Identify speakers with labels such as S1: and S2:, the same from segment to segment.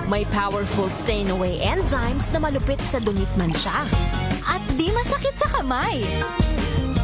S1: May powerful stain-away enzymes na malupit sa dunit mancha.
S2: At di masakit sa kamay.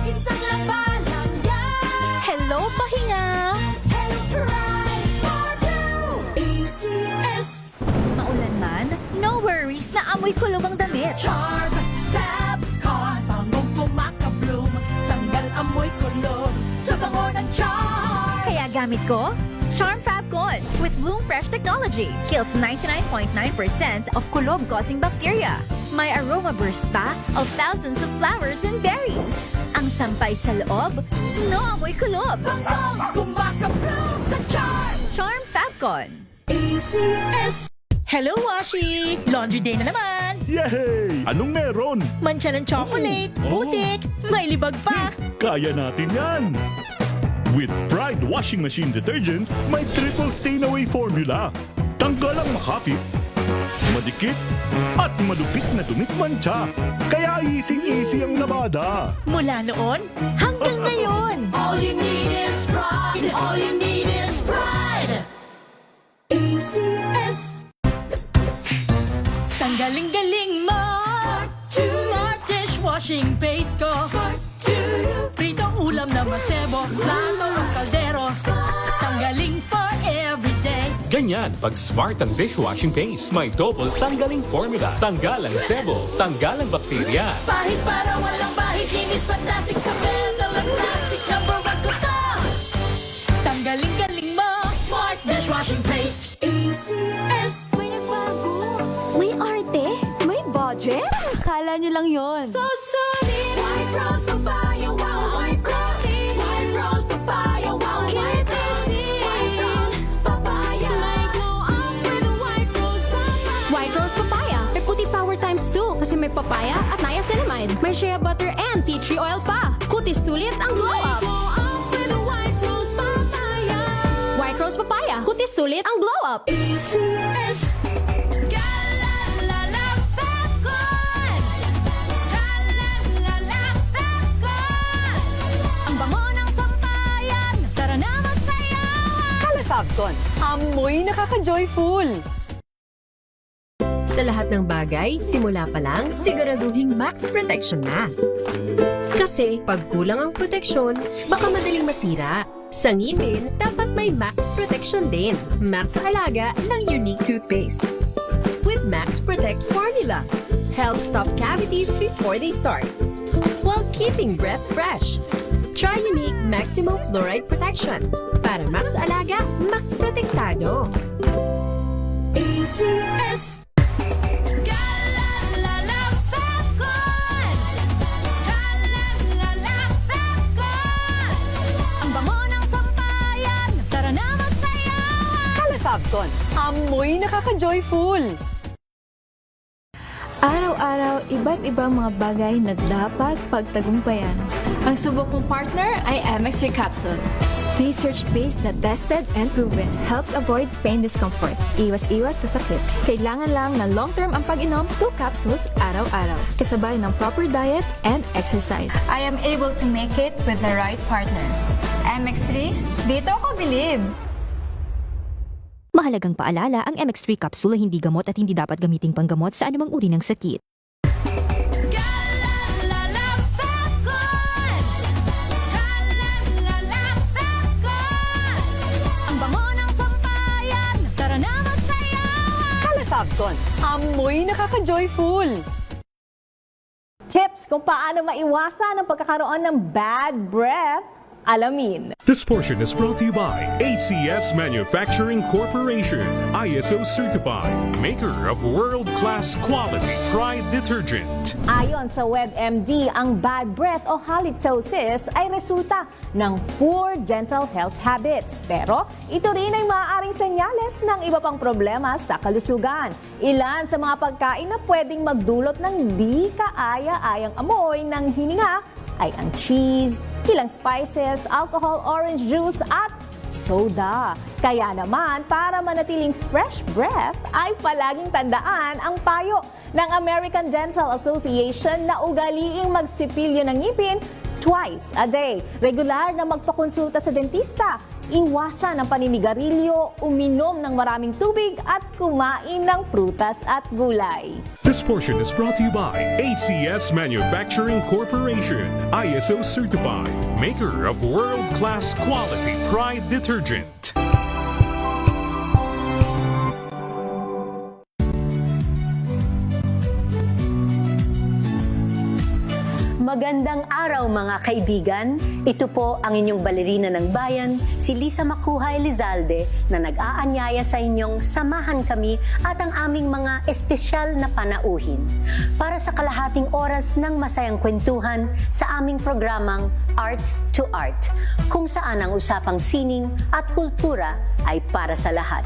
S3: Isang labalang yan.
S2: Hello, pahinga!
S3: Hello, pride for you. ACS.
S2: Maulan man, no worries na amoy kulog ang damit.
S3: Charm Fabcon. Bangong kumakabloom. Tanggal amoy kulog sa bango ng charm.
S2: Kaya gamit ko, Charm Fabcon with Bloom Fresh technology. Kills 99.9% of kulob-causing bacteria. May aroma burst pa of thousands of flowers and berries. Ang sampay sa loob, no amoy kulob.
S3: Bangong kumakabloom sa charm.
S2: Charm Fabcon.
S3: ACS.
S4: Hello, Washi! Laundry day na naman!
S5: Yay! Anong meron?
S4: Mancha ng chocolate,
S5: Oh.
S4: putik, may libag pa!
S5: Kaya natin yan! With Pride Washing Machine Detergent, may triple stain-away formula. Tanggal ang makapit, madikit, at malupit na dunit mancha. Kaya easy-easy ang labada.
S4: Mula noon hanggang ngayon!
S3: All you need is pride. All you need is pride. ACS.
S4: Tanggaling-galing mo! Smart dishwashing paste ko! Pritong ulam na masebo, plato ng kaldero. Tanggaling for everyday.
S6: Ganyan, pag smart ang dishwashing paste, may double tanggaling formula. Tanggal ang sebo, tanggal ang bakterya.
S3: Bahid para walang bahid. Linis fantastic sa metal at plastic. Number one ko to.
S4: Tanggaling-galing mo!
S3: Smart dishwashing paste. ACS.
S2: May nagbago. May arte? May budget? Akala nyo lang yon.
S3: So solid. White rose papaya. Wow, white rose. White rose papaya. Wow, white rose. White rose papaya. May glow up with white rose papaya.
S7: White Rose Papaya. May puti power times 2 kasi may papaya at niacinamide. May shea butter and tea tree oil pa. Kutis sulit ang glow
S3: May
S7: up.
S3: glow up with white rose papaya.
S7: White Rose Papaya. Kutis sulit ang glow up.
S3: ACS. Galalala Fabcon. Galalala Fabcon.
S2: Ang bango ng sampayan. Tara na magsayawan.
S8: Calefabcon, amoy nakaka-joyful.
S1: Sa lahat ng bagay, simula pa lang, siguraduhing max protection na. Kasi pag kulang ang proteksyon, baka madaling masira. Sa ngipin, dapat may max protection din. Max Alaga ng Unique Toothpaste. With Max Protect Formula, helps stop cavities before they start, while keeping breath fresh. Try Unique Maximum Fluoride Protection. Para Max Alaga, Max Protektado.
S3: ACS. Galalala Fabcon. Galalala Fabcon.
S2: Ang bango ng sampayan. Tara na magsayawan.
S8: Calefabcon, amoy nakaka-joyful.
S9: Araw-araw, iba't ibang mga bagay na dapat pagtagumpayan. Ang subok kong partner ay MX3 Capsule. Research-based na tested and proven. Helps avoid pain discomfort. Iwas-iwas sa sakit. Kailangan lang na long-term ang pag-inom 2 capsules araw-araw. Kasabay ng proper diet and exercise. I am able to make it with the right partner. MX3, dito ako bilib!
S10: Mahalagang paalala, ang MX3 capsule ay hindi gamot at hindi dapat gamiting panggamot sa anumang uri ng sakit.
S3: Galalala Fabcon. Galalala Fabcon.
S2: Ang bango ng sampayan. Tara na magsayawan.
S8: Calefabcon, amoy nakaka-joyful.
S11: Tips kung paano maiwasan ang pagkakaroon ng bad breath, alamin.
S12: This portion is brought to you by ACS Manufacturing Corporation, ISO certified, maker of world-class quality Pride detergent.
S11: Ayon sa WebMD, ang bad breath o halitosis ay resulta ng poor dental health habits. Pero ito rin ay maaaring senyales ng iba pang problema sa kalusugan. Ilan sa mga pagkain na pwedeng magdulot ng di kaaya-ayang amoy ng hininga ay ang cheese, ilang spices, alcohol, orange juice at soda. Kaya naman, para manatiling fresh breath, ay palaging tandaan ang payo ng American Dental Association na ugaliing magsipilyo ng ngipin twice a day. Regular na magpakonsulta sa dentista, Iwasan ang paninigarilyo, uminom ng maraming tubig at kumain ng prutas at gulay.
S12: This portion is brought to you by ACS Manufacturing Corporation, ISO certified, maker of world-class quality Pride detergent.
S8: Magandang araw mga kaibigan. Ito po ang inyong balerina ng bayan, si Lisa Makuhay Lizalde, na nag-aanyaya sa inyong samahan kami at ang aming mga espesyal na panauhin para sa kalahating oras ng masayang kwentuhan sa aming programang Art to Art, kung saan ang usapang sining at kultura ay para sa lahat.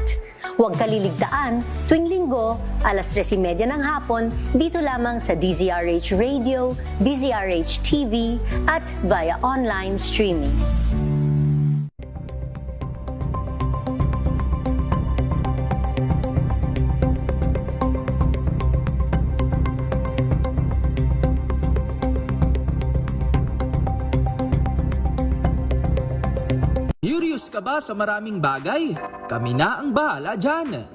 S8: Huwag kaliligtaan, tuwing linggo, alas 3:30 ng hapon, dito lamang sa DZRH Radio, DZRH TV, at via online streaming.
S13: Curious ka ba sa maraming bagay? Kami na ang bahala dyan.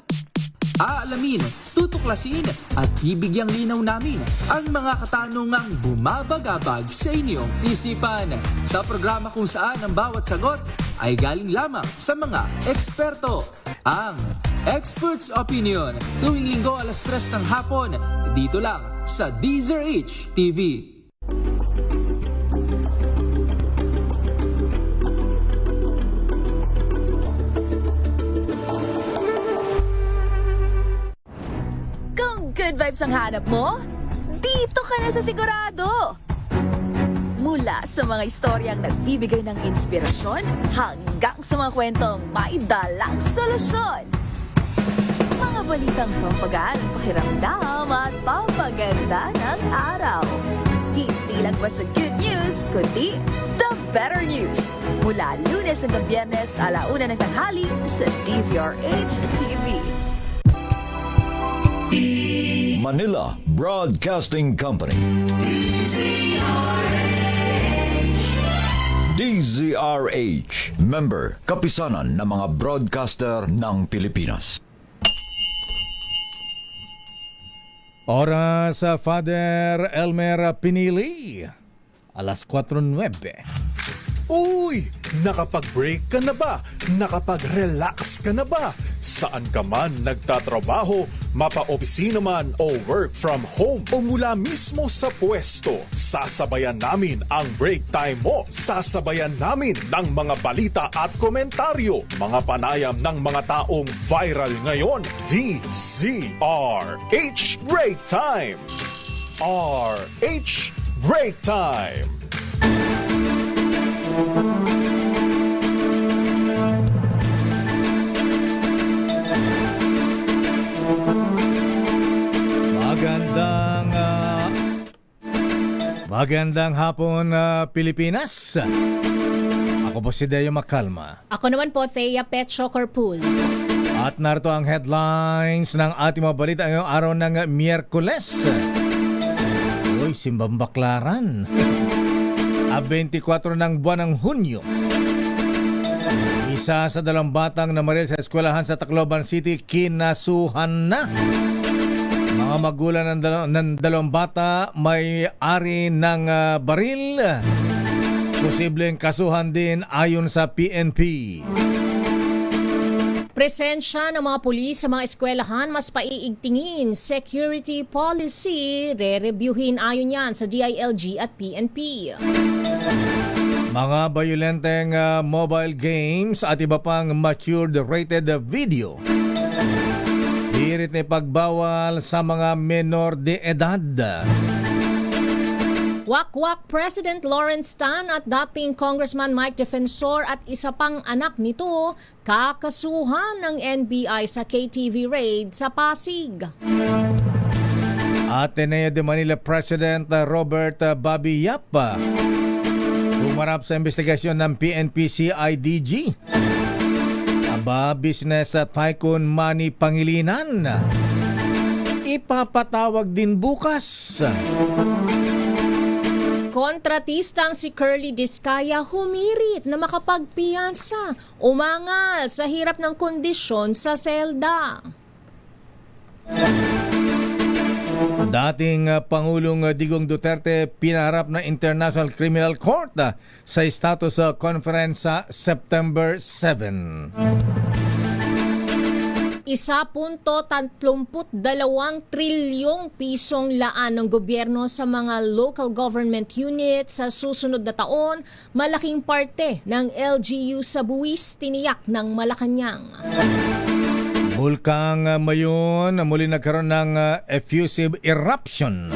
S13: Aalamin, tutuklasin at bibigyang linaw namin ang mga katanungang bumabagabag sa inyong isipan. Sa programa kung saan ang bawat sagot ay galing lamang sa mga eksperto. Ang Expert's Opinion, tuwing linggo alas 3 ng hapon, dito lang sa DZRH TV.
S2: Good vibes ang hanap mo? Dito ka na sa sigurado! Mula sa mga istoryang nagbibigay ng inspirasyon hanggang sa mga kwentong may dalang solusyon. Mga balitang pampagaan ang pakiramdam at papaganda ng araw. Hindi lang ba sa good news, kundi the better news. Mula Lunes hanggang Biyernes, 1:00 ng tanghali sa DZRH TV.
S14: Manila Broadcasting Company. DZRH. Member, kapisanan ng mga broadcaster ng Pilipinas.
S15: Oras sa Father Elmer Pinili. Alas 4:09.
S5: Uy! Nakapag-break ka na ba? Nakapag-relax ka na ba? Saan ka man nagtatrabaho, mapa-opisina man o work from home o mula mismo sa pwesto, sasabayan namin ang break time mo. Sasabayan namin ng mga balita at komentaryo, mga panayam ng mga taong viral ngayon. DZRH Break Time! RH Break Time!
S15: Magandang hapon, Pilipinas. Ako po si Deo Macalma.
S16: Ako naman po, Thea Petro Corpuz.
S15: At narito ang headlines ng ating mga balita ngayong araw ng Miyerkules. Uy, simbang baklaran. 24 ng buwan ng Hunyo. Isa sa 2 batang namaril sa eskwelahan sa Tacloban City, kinasuhan na. Mga magulang ng 2 bata may ari ng baril. Posibleng kasuhan din ayon sa PNP.
S16: Presensya ng mga pulis sa mga eskwelahan mas paiigtingin. Security policy, re-reviewin ayon yan sa DILG at PNP.
S15: Mga bayolenteng mobile games at iba pang matured rated video. Hirit na pagbawal sa mga menor de edad.
S16: Wakwak President Lawrence Tan at dating Congressman Mike Defensor at isa pang anak nito kakasuhan ng NBI sa KTV raid sa Pasig.
S15: Ateneo de Manila President Robert Bobby Yap humarap sa investigasyon ng PNP-CIDG. Aba, business tycoon Manny Pangilinan ipapatawag din bukas.
S16: Kontratistang si Curly Discaya humirit na makapagpiyansa, umangal sa hirap ng kondisyon sa selda.
S15: Dating Pangulong Digong Duterte pinaharap ng International Criminal Court sa status conference sa September 7.
S16: 1.32 trilyong pisong laan ng gobyerno sa mga local government units sa susunod na taon, malaking parte ng LGU sa buwis tiniyak ng Malacanang.
S15: Bulkang Mayon muli nagkaroon ng effusive eruption.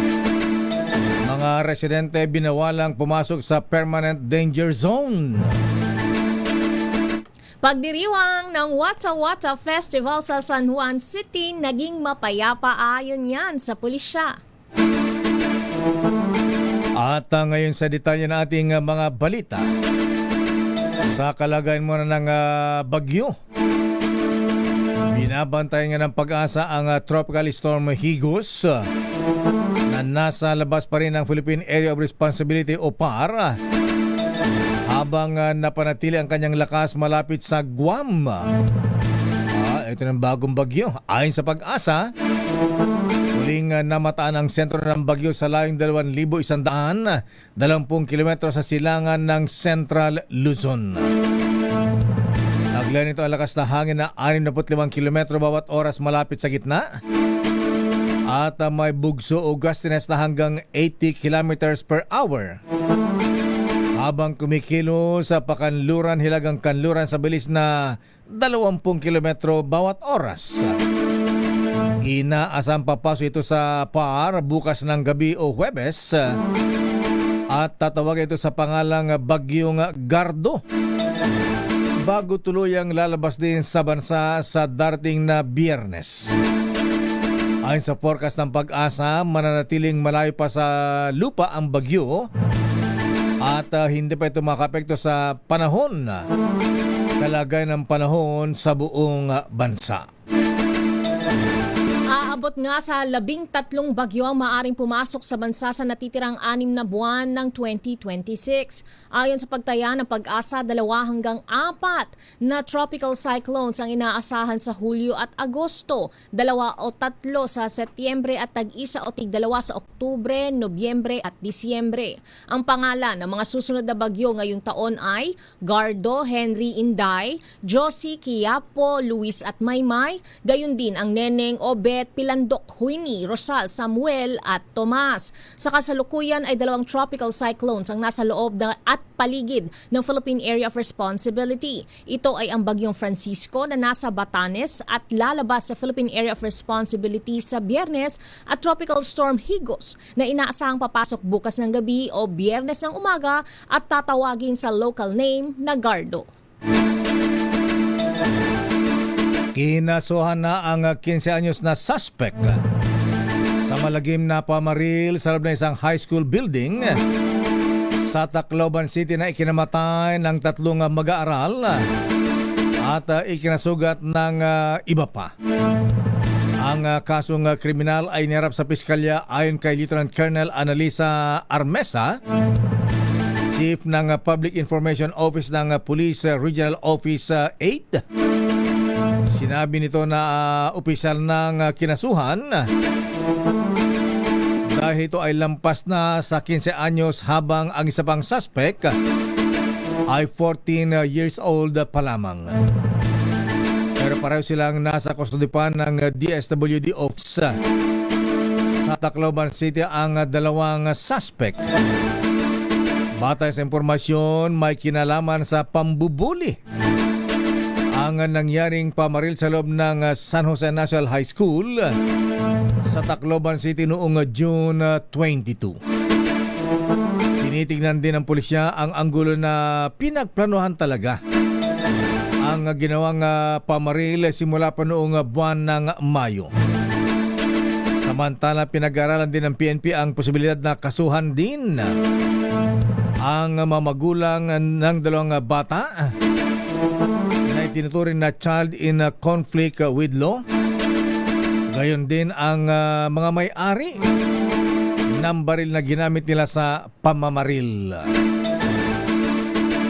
S15: Mga residente binawalang pumasok sa permanent danger zone.
S16: Pagdiriwang ng Wata Wata Festival sa San Juan City, naging mapayapa ayon yan sa pulisya.
S15: At ngayon sa detalye ng ating mga balita, sa kalagayan muna ng bagyo. Binabantayan nga ng Pag-asa ang Tropical Storm Higos na nasa labas pa rin ng Philippine Area of Responsibility o PAR habang napanatili ang kanyang lakas malapit sa Guam. Ito ng bagong bagyo. Ayon sa Pag-asa, huling namataan ang sentro ng bagyo sa layong 2,120 kilometro sa silangan ng Central Luzon. Naglayan ito ang lakas na hangin na 65 kilometro bawat oras malapit sa gitna. At may bugso o gustiness na hanggang 80 kilometers per hour. Habang kumikilo sa pakanluran, hilagang kanluran sa bilis na 20 kilometro bawat oras. Inaasang papasok ito sa PAR bukas ng gabi o Huwebes. At tatawagin ito sa pangalang Bagyong Gardo. Bago tuluyang lalabas din sa bansa sa darating na Biyernes. Ayon sa forecast ng Pag-asa, mananatiling malayo pa sa lupa ang bagyo at hindi pa ito makapekto sa panahon, kalagayan ng panahon sa buong bansa.
S16: Aabot nga sa 13 bagyo ang maaring pumasok sa bansa sa natitirang 6 na buwan ng 2026. Ayon sa pagtaya ng Pag-asa, 2 hanggang 4 na tropical cyclones ang inaasahan sa Hulyo at Agosto, 2 o 3 sa Setyembre at tag-isa o tig-2 sa Oktubre, Nobyembre at Disyembre. Ang pangalan ng mga susunod na bagyo ngayong taon ay Gardo, Henry, Inday, Josie, Quiapo, Luis at Maymay, gayon din ang Neneng, Obet, Pilandok, Huini, Rosal, Samuel at Tomas. Sa kasalukuyan ay 2 tropical cyclones ang nasa loob at paligid ng Philippine Area of Responsibility. Ito ay ang Bagyong Francisco na nasa Batanes at lalabas sa Philippine Area of Responsibility sa Biyernes at Tropical Storm Higos na inaasahang papasok bukas ng gabi o Biyernes ng umaga at tatawagin sa local name na Gardo.
S15: Kinasuhan na ang 15 anyos na suspect sa malagim na pamaril sa loob ng isang high school building sa Tacloban City na ikinamatay ng 3 mag-aaral at ikinasugat ng iba pa. Ang kasong kriminal ay inirap sa piskalya ayon kay Lieutenant Colonel Analisa Armesa, Chief ng Public Information Office ng Police Regional Office 8. Sinabi nito na opisyal ng kinasuhan dahil ito ay lampas na sa 15 anyos habang ang isa pang suspect ay 14 years old pa lamang. Pero pareho silang nasa kustodi pa ng DSWD Office sa Tacloban City ang 2 suspect. Batay sa impormasyon, may kinalaman sa pambubuli ang nangyaring pamaril sa loob ng San Jose National High School sa Tacloban City noong June 22. Tinitignan din ng pulisya ang anggulo na pinagplanuhan talaga ang ginawang pamaril simula pa noong buwan ng Mayo. Samantala, pinag-aralan din ng PNP ang posibilidad na kasuhan din ang mamagulang ng 2 bata na itinuturing na child in conflict with law. Gayon din ang mga may-ari ng baril na ginamit nila sa pamamaril.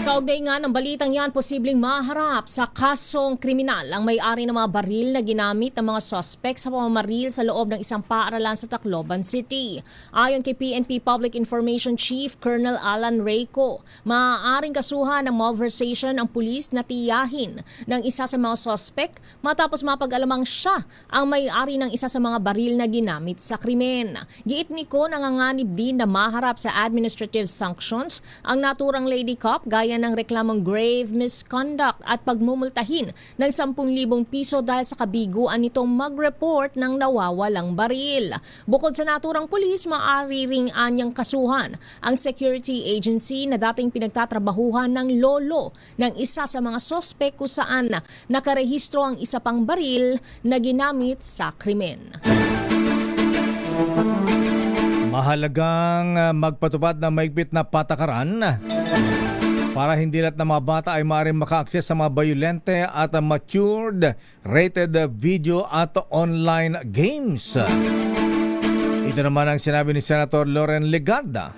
S16: Kaugnay nga ng balitang yan, posibleng maharap sa kasong kriminal ang may-ari ng mga baril na ginamit ng mga suspect sa pamamaril sa loob ng isang paaralan sa Tacloban City. Ayon kay PNP Public Information Chief Colonel Alan Reyco, maaaring kasuhan ng malversation ang pulis na tiyahin ng isa sa mga suspect matapos mapag-alamang siya ang may-ari ng isa sa mga baril na ginamit sa krimen. Giit niko, nanganganib din na maharap sa administrative sanctions ang naturang lady cop gaya ng reklamong grave misconduct at pagmumultahin ng 10,000 piso dahil sa kabiguan nitong mag-report ng nawawalang baril. Bukod sa naturang pulis, maaari ring anyang kasuhan ang security agency na dating pinagtatrabahuhan ng lolo ng isa sa mga sospek kung saan nakarehistro ang isa pang baril na ginamit sa krimen.
S15: Mahalagang magpatupad ng maigpit na patakaran para hindi lahat ng mga bata ay maaaring maka-access sa mga violente at matured rated video at online games. Ito naman ang sinabi ni Senator Loren Legarda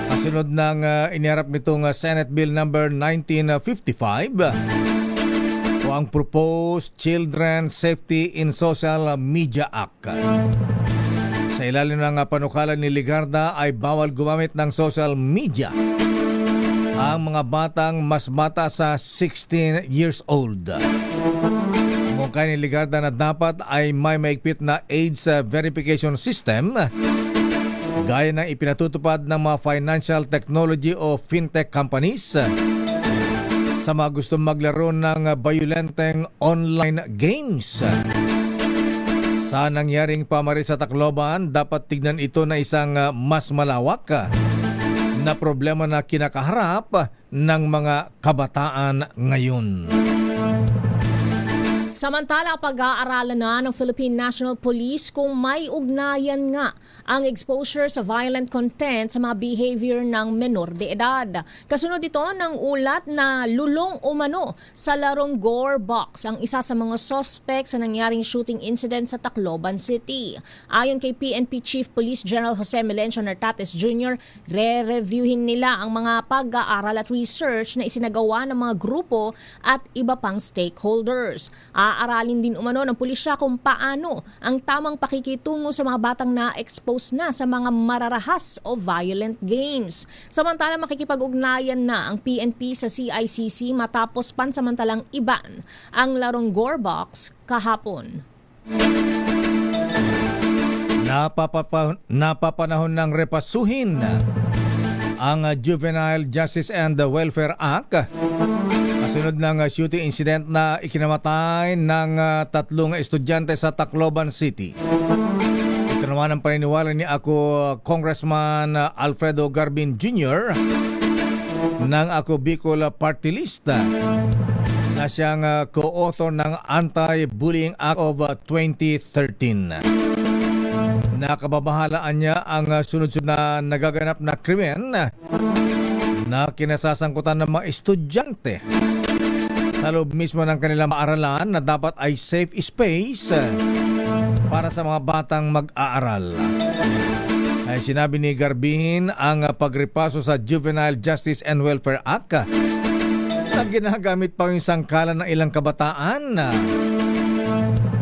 S15: kasunod ng iniharap nitong Senate Bill number 1955 o ang Proposed Children Safety in Social Media Act. Sa ilalim ng panukala ni Legarda ay bawal gumamit ng social media ang mga batang mas bata sa 16 years old. Mungkay ni Legarda na dapat ay may maigpit na age verification system gaya ng ipinatutupad ng mga financial technology o fintech companies sa mga gustong maglaro ng violenteng online games. Sa nangyaring pamari sa Tacloban, dapat tignan ito na isang mas malawak na problema na kinakaharap ng mga kabataan ngayon.
S16: Samantala, pag-aaralan na ng Philippine National Police kung may ugnayan nga ang exposure sa violent content sa mga behavior ng menor de edad. Kasunod ito ng ulat na lulong umano sa larong Gore Box ang isa sa mga suspect sa nangyaring shooting incident sa Tacloban City. Ayon kay PNP Chief Police General Jose Melencio Nartates Jr., re-reviewin nila ang mga pag-aaral at research na isinagawa ng mga grupo at iba pang stakeholders. Aaralin din umano ng pulisya kung paano ang tamang pakikitungo sa mga batang na-expose na sa mga mararahas o violent games. Samantala, makikipag-ugnayan na ang PNP sa CICC matapos pansamantalang iban ang larong Gore Box kahapon.
S15: Napapanahon ng repasuhin ang Juvenile Justice and Welfare Act kasunod ng shooting incident na ikinamatay ng 3 estudyante sa Tacloban City. Ito naman ang paniniwala ni Congressman Alfredo Garbin Jr. ng Bicol Party List na siyang co-author ng Anti-Bullying Act of 2013. Nakababahalaan niya ang sunod-sunod na nagaganap na krimen na kinasasangkutan ng mga estudyante sa loob mismo ng kanilang maaralan na dapat ay safe space para sa mga batang mag-aaral. Ay sinabi ni Garbin ang pagripaso sa Juvenile Justice and Welfare Act na ginagamit pa yung sangkalan ng ilang kabataan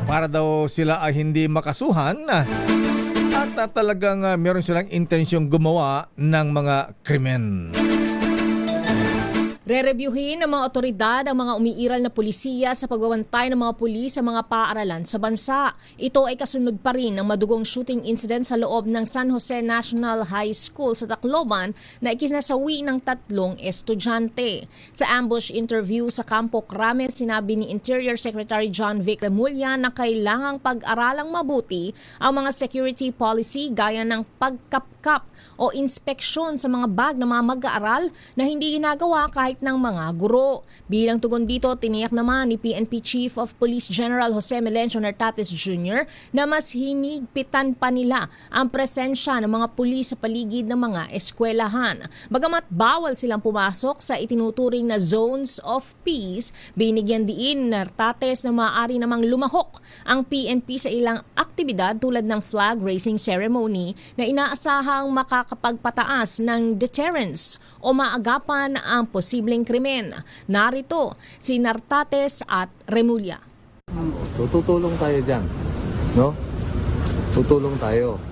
S15: para daw sila ay hindi makasuhan at talagang meron silang intensyong gumawa ng mga krimen.
S16: Re-reviewin ng mga otoridad ang mga umiiral na pulisiya sa pagbabantay ng mga pulis sa mga paaralan sa bansa. Ito ay kasunod pa rin ng madugong shooting incident sa loob ng San Jose National High School sa Tacloban na ikinasawi ng 3 estudyante. Sa ambush interview sa Campo Crame, sinabi ni Interior Secretary John Vic Remulla na kailangang pag-aralang mabuti ang mga security policy gaya ng pagkapkap o inspeksyon sa mga bag ng mga mag-aaral na hindi ginagawa kahit right ng mga guro. Bilang tugon dito, tiniyak naman ni PNP Chief of Police General Jose Melencio Nartates Jr. na mas hinigpitan pa nila ang presensya ng mga pulis sa paligid ng mga eskwelahan. Bagamat bawal silang pumasok sa itinuturing na zones of peace, binigyan diin ni Nartates na maaari namang lumahok ang PNP sa ilang aktibidad tulad ng flag raising ceremony na inaasahang makakapagpataas ng deterrence o maagapan ang posibleng krimen. Narito si Nartates at Remulla.
S17: So, tutulong tayo dyan, no? Tutulong tayo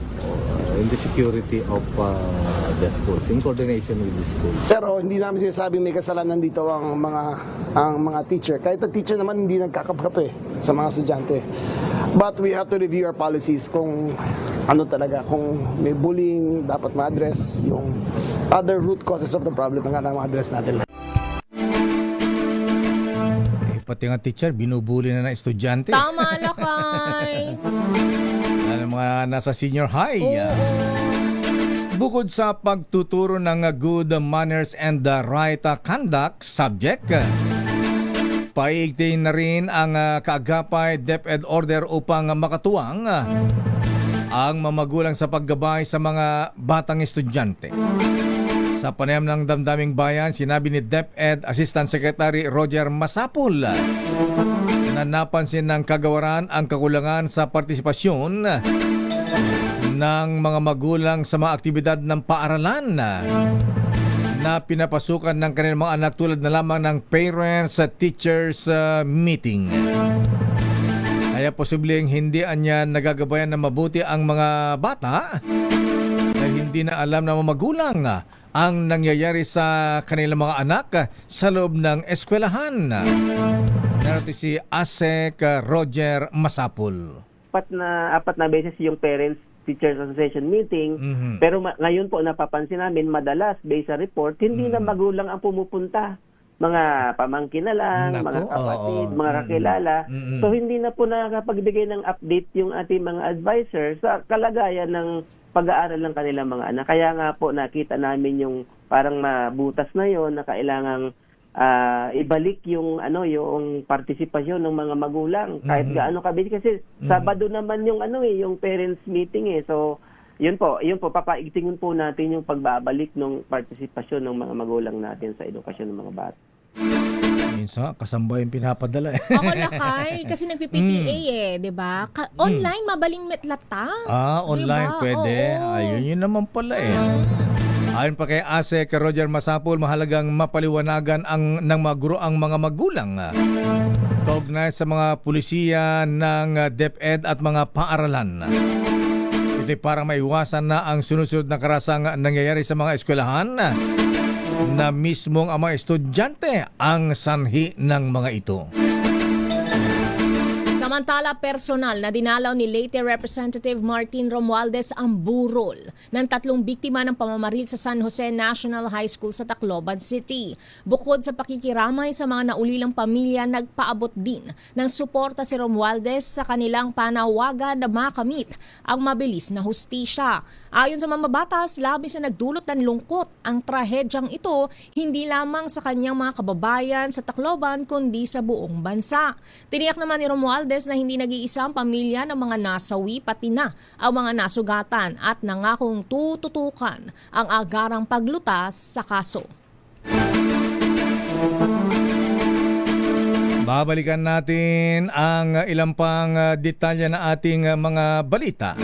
S17: in the security of the schools, in coordination with the schools.
S18: Pero hindi namin sinasabing may kasalanan dito ang mga teacher. Kahit ang teacher naman hindi nagkakape sa mga estudyante. But we have to review our policies kung ano talaga, kung may bullying, dapat ma-address yung other root causes of the problem na nga ma-address natin.
S15: Pati nga teacher, binubuli na ng estudyante.
S16: Tama, Lakay!
S15: Mga nasa senior high. Bukod sa pagtuturo ng good manners and the right conduct subject, paigting na rin ang kaagapay DepEd order upang makatuwang ang mamagulang sa paggabay sa mga batang estudyante. Sa panayam ng Damdaming Bayan, sinabi ni DepEd Assistant Secretary Roger Masapul na napansin ng kagawaran ang kakulangan sa partisipasyon ng mga magulang sa mga aktibidad ng paaralan na pinapasukan ng kanilang mga anak tulad na lamang ng parents-teachers meeting. Kaya posibleng hindi anya nagagabayan na mabuti ang mga bata dahil hindi na alam ng mga magulang ang nangyayari sa kanilang mga anak sa loob ng eskwelahan. Narito si ASEC Roger Masapul.
S19: Apat na beses yung Parents Teachers Association meeting, pero ngayon po napapansin namin madalas based sa report, hindi na magulang ang pumupunta. Mga pamangkin na lang, mga kapatid, mga kakilala. So hindi na po nakapagbigay ng update yung ating mga advisors sa kalagayan ng pag-aaral ng kanilang mga anak. Kaya nga po nakita namin yung parang mabutas na yon na kailangang ibalik yung yung partisipasyon ng mga magulang kahit gaano kabili kasi Sabado naman yung yung parents meeting so yun po papaigtingin po natin yung pagbabalik ng partisipasyon ng mga magulang natin sa edukasyon ng mga bata.
S15: Minsan kasambay yung pinapadala
S16: Ako Lakay kasi nagpi-PTA 'di ba? Online mabaling metlata.
S15: Online diba? Pwede. Ayun yun naman pala Ayon pa kay ASEC Roger Masapul, mahalagang mapaliwanagan ng mga guro ang mga magulang kaugnay sa mga pulisiya ng DepEd at mga paaralan. Ito'y parang maiwasan na ang sunod-sunod na karasang nangyayari sa mga eskwelahan na mismong ang mga estudyante ang sanhi ng mga ito.
S16: Samantala, personal na dinalaw ni Leyte Representative Martin Romualdez ang burol ng 3 biktima ng pamamaril sa San Jose National High School sa Tacloban City. Bukod sa pakikiramay sa mga naulilang pamilya, nagpaabot din ng suporta si Romualdez sa kanilang panawagan na makamit ang mabilis na hustisya. Ayon sa mamabatas, labis na nagdulot ng lungkot ang trahedyang ito hindi lamang sa kanyang mga kababayan sa Tacloban kundi sa buong bansa. Tiniyak naman ni Romualdez na hindi nag-iisa ang pamilya ng mga nasawi pati na ang mga nasugatan at nangakong tututukan ang agarang paglutas sa kaso.
S15: Babalikan natin ang ilang pang detalye na ating mga balita.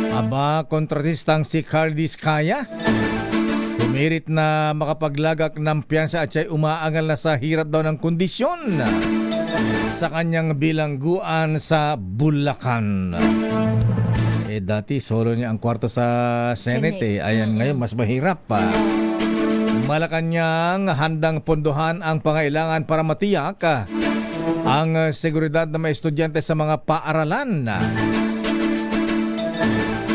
S15: Aba, kontratistang si Cardis Kaya humirit na makapaglagak ng piyansa at siya'y umaangal na sa hirap daw ng kondisyon sa kanyang bilangguan sa Bulacan. Dati solo niya ang kwarto sa Senate. Ayan, ngayon mas mahirap pa. Malacanang handang pondohan ang pangailangan para matiyak ang seguridad ng mga estudyante sa mga paaralan.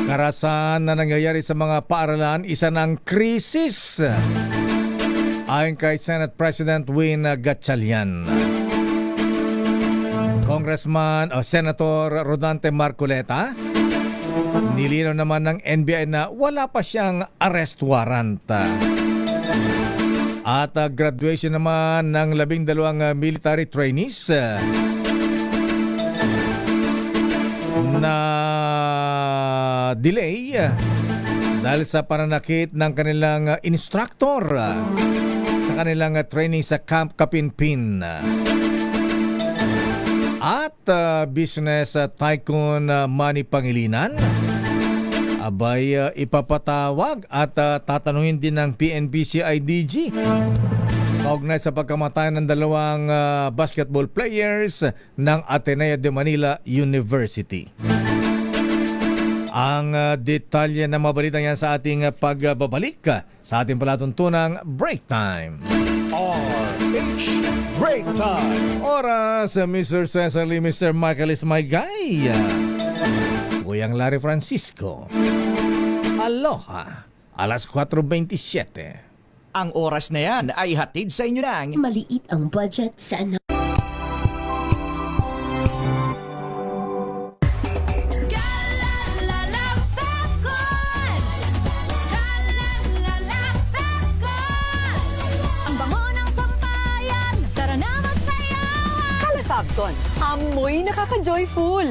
S15: Karasan na nangyayari sa mga paaralan, isa ng krisis. Ayon kay Senate President Win Gatchalian. Congressman o Senator Rodante Marcoleta, nilinaw naman ng NBI na wala pa siyang arrest warrant. At graduation naman ng 12 military trainees na delay dahil sa pananakit ng kanilang instructor sa kanilang training sa Camp Kapinpin. At business tycoon Manny Pangilinan abay ipapatawag at tatanungin din ng PNP-CIDG kaugnay sa pagkamatay ng 2 basketball players ng Ateneo de Manila University. Ang detalye na mabalitang yan sa ating pagbabalik sa ating palatuntunang Break Time.
S5: RH Break Time.
S15: Oras, Mr. Cesar Lee, Mr. Michael Ismaygay, Kuyang Larry Francisco. Aloha, alas 4:27.
S20: Ang oras na yan ay hatid sa inyo ng
S3: Maliit ang budget sa
S2: Ang bango ng sampayan, tara na magsayawan!
S11: Calafabcon, amoy nakaka-joyful!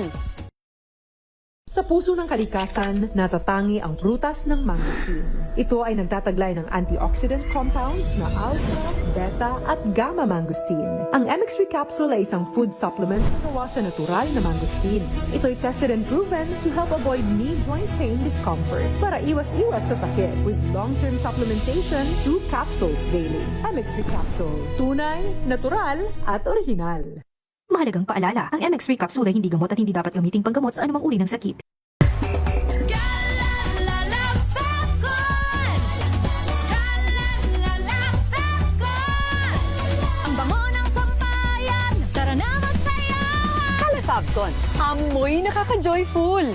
S21: Sa puso ng kalikasan, natatangi ang prutas ng mangosteen. Ito ay nagtataglay ng antioxidant compounds na alpha, beta at gamma mangosteen. Ang MX3 capsule ay isang food supplement na gawa sa natural na mangosteen. Ito ay tested and proven to help avoid knee joint pain discomfort para iwas-iwas sa sakit with long-term supplementation 2 capsules daily. MX3 capsule, tunay, natural at original.
S10: Mahalagang paalala, ang MX3 capsule ay hindi gamot at hindi dapat gamiting panggamot sa anumang uri ng sakit.
S2: Ang bango ng sampayan, tara na magsayawan!
S11: Calafabcon, amoy nakaka-joyful!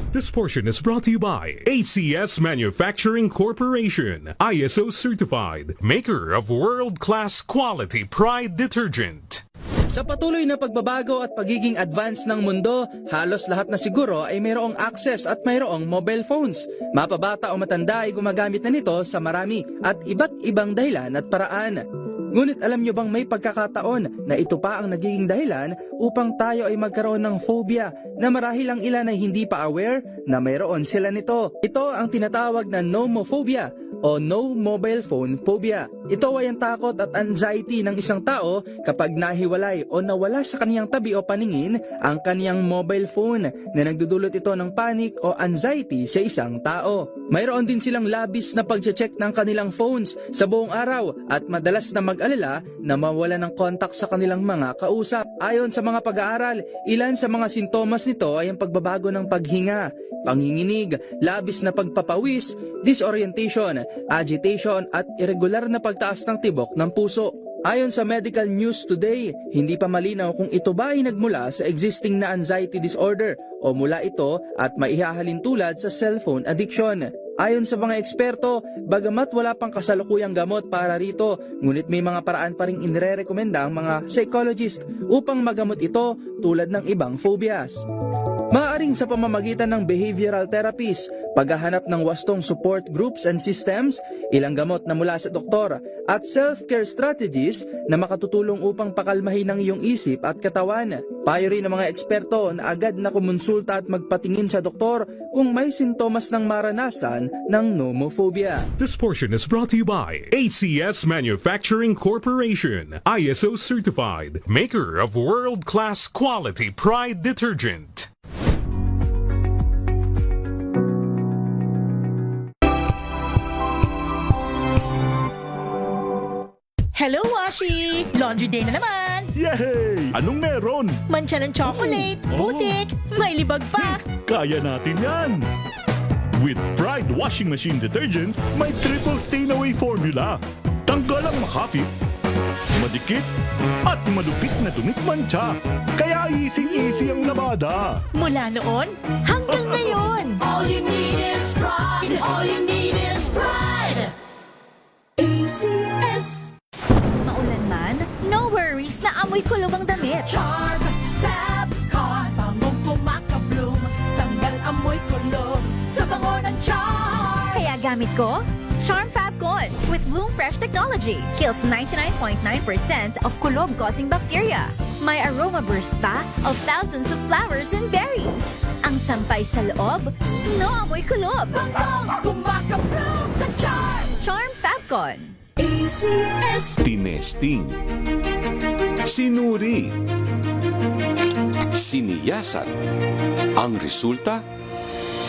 S12: This portion is brought to you by ACS Manufacturing Corporation, ISO certified, maker of world-class quality Pride detergent.
S13: Sa patuloy na pagbabago at pagiging advanced ng mundo, halos lahat na siguro ay mayroong access at mayroong mobile phones. Mapabata o matanda ay gumagamit na nito sa marami at iba't ibang dahilan at paraan. Ngunit alam nyo bang may pagkakataon na ito pa ang nagiging dahilan upang tayo ay magkaroon ng phobia na marahil ang ilan ay hindi pa aware na mayroon sila nito. Ito ang tinatawag na nomophobia o no mobile phone phobia. Ito ay ang takot at anxiety ng isang tao kapag nahiwalay o nawala sa kaniyang tabi o paningin ang kaniyang mobile phone na nagdudulot ito ng panic o anxiety sa isang tao. Mayroon din silang labis na pag-check ng kanilang phones sa buong araw at madalas na mag-alala na mawala ng contact sa kanilang mga kausap. Ayon sa mga pag-aaral, ilan sa mga sintomas nito ay ang pagbabago ng paghinga, panginginig, labis na pagpapawis, disorientation, agitation at irregular na pagtaas ng tibok ng puso. Ayon sa Medical News Today, hindi pa malinaw kung ito ba ay nagmula sa existing na anxiety disorder o mula ito at maihahalin tulad sa cellphone addiction. Ayon sa mga eksperto, bagamat wala pang kasalukuyang gamot para rito, ngunit may mga paraan pa rin inirerekomenda ang mga psychologist upang magamot ito tulad ng ibang phobias. Maaaring sa pamamagitan ng behavioral therapies, paghahanap ng wastong support groups and systems, ilang gamot na mula sa doktor, at self-care strategies na makatutulong upang pakalmahin ang iyong isip at katawan. Payo rin ng mga eksperto na agad na kumonsulta at magpatingin sa doktor kung may sintomas ng maranasan ng nomophobia.
S12: This portion is brought to you by ACS Manufacturing Corporation, ISO certified, maker of world-class quality Pride detergent.
S4: Hello, Washi! Laundry day na naman!
S5: Yay! Anong meron?
S4: Mancha ng chocolate, putik, may libag pa!
S5: Kaya natin yan! With Pride Washing Machine Detergent, may triple stain-away formula. Tanggal ang makapit, madikit, at malupit na tunik-mancha. Kaya easy-easy ang labada.
S4: Mula noon hanggang ngayon! All you need is pride! All you need is pride! ACS!
S2: Maulan man, no worries na amoy kulob ang damit.
S4: Charm Fab Con, pangong pumakabloom, tanggal amoy kulob, sa bango
S2: gamit ko? Charm Fab Con with Bloom Fresh technology kills 99.9% of kulob-causing bacteria. May aroma burst pa of thousands of flowers and berries. Ang sampay sa loob, no amoy kulob.
S3: Kumakapro sa Charm!
S2: Charm Fab Con.
S3: ACS.
S6: Tinesting, sinuri, siniyasan. Ang resulta?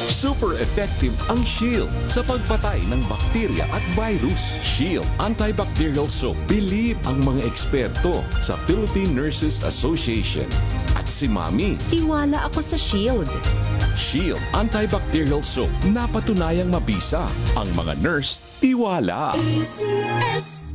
S6: Super effective ang Shield sa pagpatay ng bakterya at virus. Shield Antibacterial Soap. Believe ang mga eksperto sa Philippine Nurses Association. At si Mami.
S1: Tiwala ako sa Shield.
S6: Shield Antibacterial Soap. Napatunayang mabisa. Ang mga nurse, tiwala.
S3: ACS.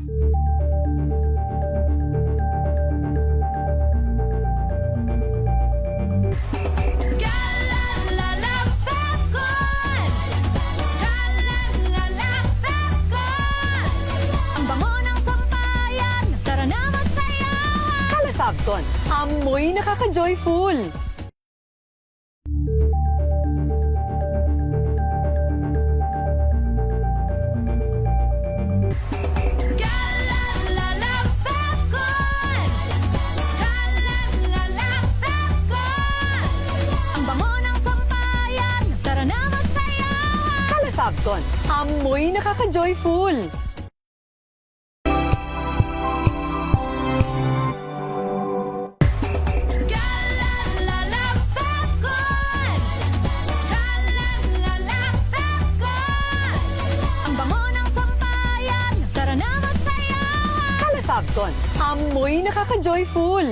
S4: Fabcon, amoy nakaka-joyful! Fabcon, amoy nakaka-joyful! Fabcon, amoy nakaka-joyful!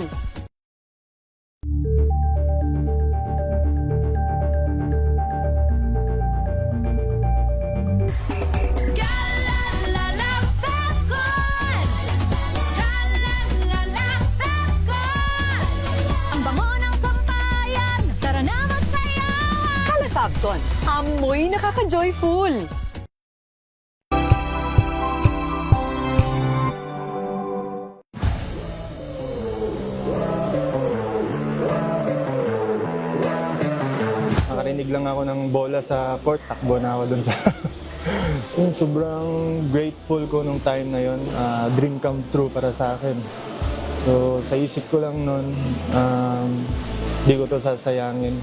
S4: Fabcon, amoy nakaka-joyful!
S22: Nakarinig lang ako ng bola sa court, takbo na ako dun sa... Sobrang grateful ko nung time na yon, dream come true para sa akin. So sa isip ko lang nun, di ko to sasayangin.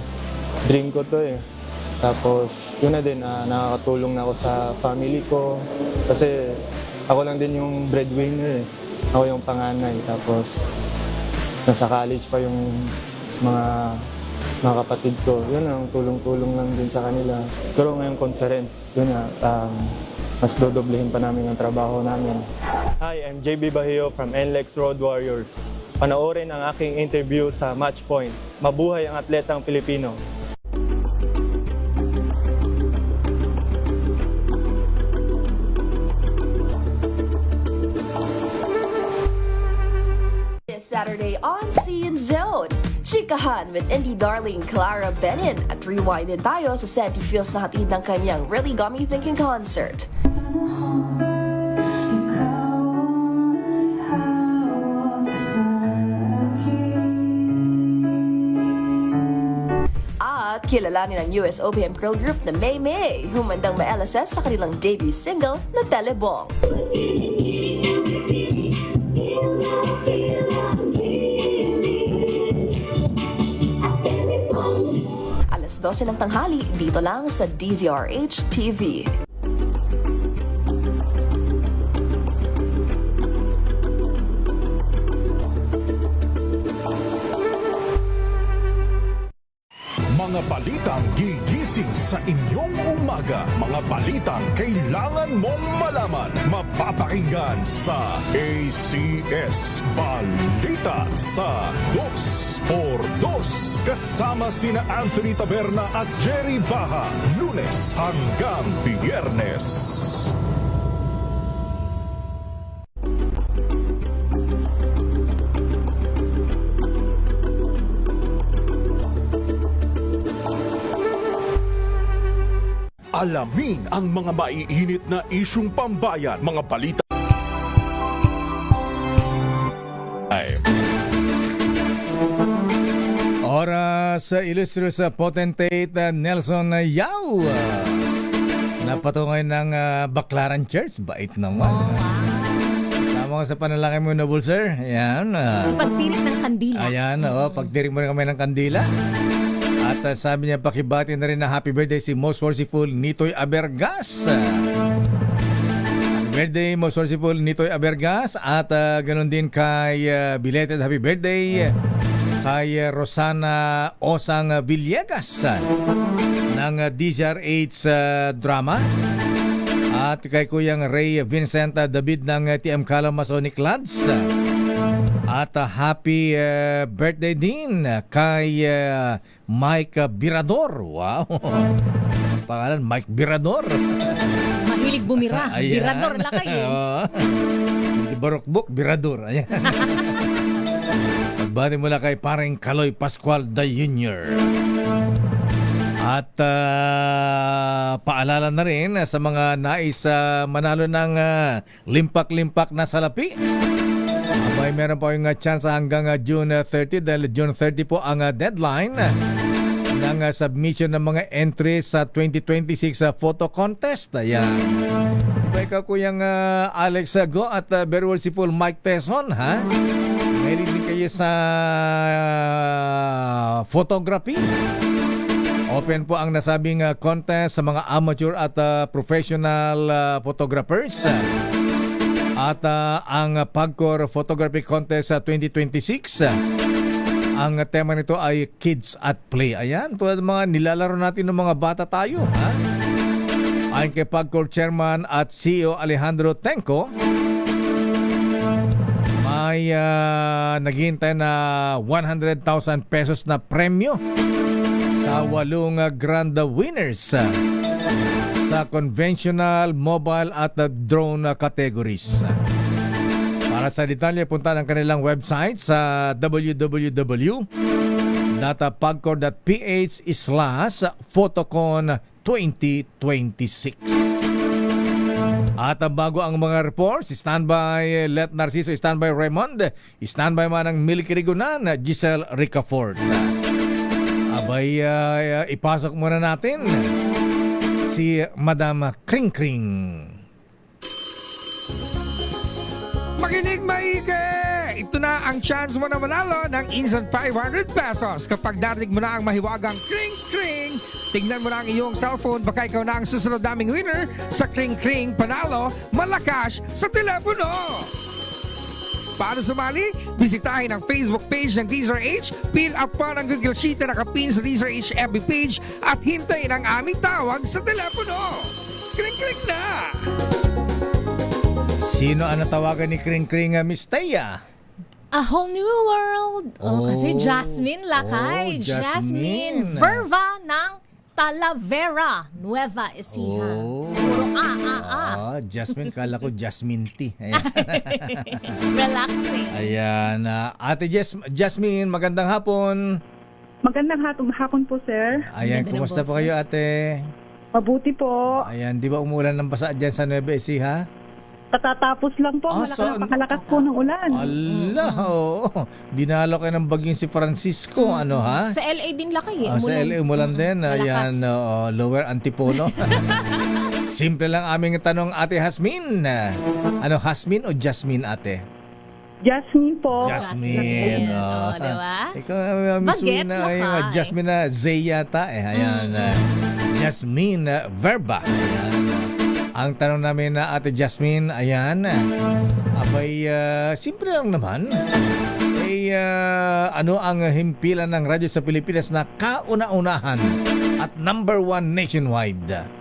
S22: Dream ko to eh. Tapos yun na din, nakakatulong na ako sa family ko. Kasi ako lang din yung breadwinner eh. Ako yung panganay. Tapos nasa college pa yung mga kapatid ko. Yun ang tulong-tulong lang din sa kanila. Pero ngayong conference, yun na, mas dodoblehin pa namin ang trabaho namin.
S23: Hi, I'm JB Bahio from NLEX Road Warriors. Panoorin ang aking interview sa Matchpoint. Mabuhay ang atletang Pilipino.
S24: This Saturday on Scene Zone. Chikahan with indie darling Clara Benin at rewind din tayo sa Senti Feels na hatid ng kanyang Really Got Me Thinking concert. At kilalanin ang US OPM girl group na May May, humandang ma-LSS sa kanilang debut single na Telebong. Alas 12 ng tanghali, dito lang sa DZRH TV.
S25: Mga balitang gigising sa inyong umaga. Mga balitang kailangan mong malaman. Mapapakinggan sa ACS Balita sa 2x2. Kasama sina Anthony Taberna at Jerry Baha. Lunes hanggang Biyernes. Alamin ang mga maiinit na isyung pambayan, mga balita.
S15: Oras sa illustrious potentate Nelson Yao. Napatungay ng Baclaran Church. Bait naman. Sama ka sa panalangin mo, Noble Sir. Ayan.
S16: Pagtirik ng kandila.
S15: Ayan, pagtirik mo rin kami ng kandila. At sabi niya, pakibati na rin na happy birthday si Most Worshipful Nitoy Abergas. Happy birthday, Most Worshipful Nitoy Abergas. At ganun din kay belated happy birthday kay Rosana Osang Villegas ng DZRH Drama. At kay Kuyang Ray Vincent David ng TM Kalam Masonic Lads. At happy birthday din kay Mike Birador. Wow! Pangalan, Mike Birador.
S16: Mahilig bumira.
S15: Ayan.
S16: Birador lakay eh.
S15: Hindi barokbok, Birador. Ayan. Pagbati mula kay paring Kaloy Pascual the Jr. At paalala na rin sa mga nais manalo ng limpak-limpak na salapi. May meron po yung chance hanggang June 30 dahil June 30 po ang deadline ng submission ng mga entries sa 2026 photo contest. Ayan. Diba ikaw Kuyang Alex Go at very worshipful Mike Teson, ha? Meron din kayo sa photography. Open po ang nasabing contest sa mga amateur at professional photographers. At ang Pagcor Photography Contest sa 2026, ang tema nito ay Kids at Play. Ayan, tulad ng mga nilalaro natin ng mga bata tayo. Ha? Ayon kay Pagcor Chairman at CEO Alejandro Tenco, may naghihintay na 100,000 pesos na premyo sa 8 grand winners sa conventional, mobile at drone categories. Para sa detalye, punta ng kanilang website sa www.pagcor.ph/photocon 2026. At bago ang mga reports, standby Let Narciso, standby Raymond, standby man ang Milky Rigunan, Giselle Ricafort. Abay, ipasok muna natin si Madam Kring Kring.
S7: Makinig maigi! Ito na ang chance mo na manalo ng instant 500 pesos kapag darinig mo na ang mahiwagang Kring Kring. Tingnan mo na ang iyong cellphone, baka ikaw na ang susunod naming winner sa Kring Kring Panalo Malakas sa telepono. Para sumali, bisitahin ang Facebook page ng DZRH, fill up pa ng Google Sheet na nakapin sa DZRH FB page at hintayin ang aming tawag sa telepono. Kring-kring na!
S15: Sino ang natawagan ni Kring Kring, Miss Taya?
S16: A whole new world. Kasi Jasmine Lakay.
S15: Jasmine
S16: Verva ng Talavera, Nueva Ecija. Puro
S15: Jasmine, kala ko Jasmine T. Ayan.
S16: Relaxing.
S15: Ayan. Ate Jasmine, magandang hapon.
S8: Magandang hapon po, sir.
S15: Ayan, kumusta po kayo, ate?
S8: Mabuti po.
S15: Ayan, di ba umulan ng basa dyan sa Nueva Ecija?
S8: Katatapos lang po, napakalakas po ng ulan.
S15: Dinalo kayo ng baging si Francisco, ano ha?
S16: Sa LA din Lakay
S15: Sa LA umulan din. Ayan, Lower Antipolo. Simple lang aming tanong, Ate Hasmin. Ano, Hasmin o Jasmine, ate?
S8: Jasmine po.
S15: Jasmine.
S16: Diba?
S15: Ikaw, Miss Wina, yung Jasmine na Zay yata. Ayan, Jasmine Verba. Ayan. Ang tanong namin na Ate Jasmine, ayan, abay, simple lang naman. Ano ang himpilan ng radyo sa Pilipinas na kauna-unahan at number 1 nationwide?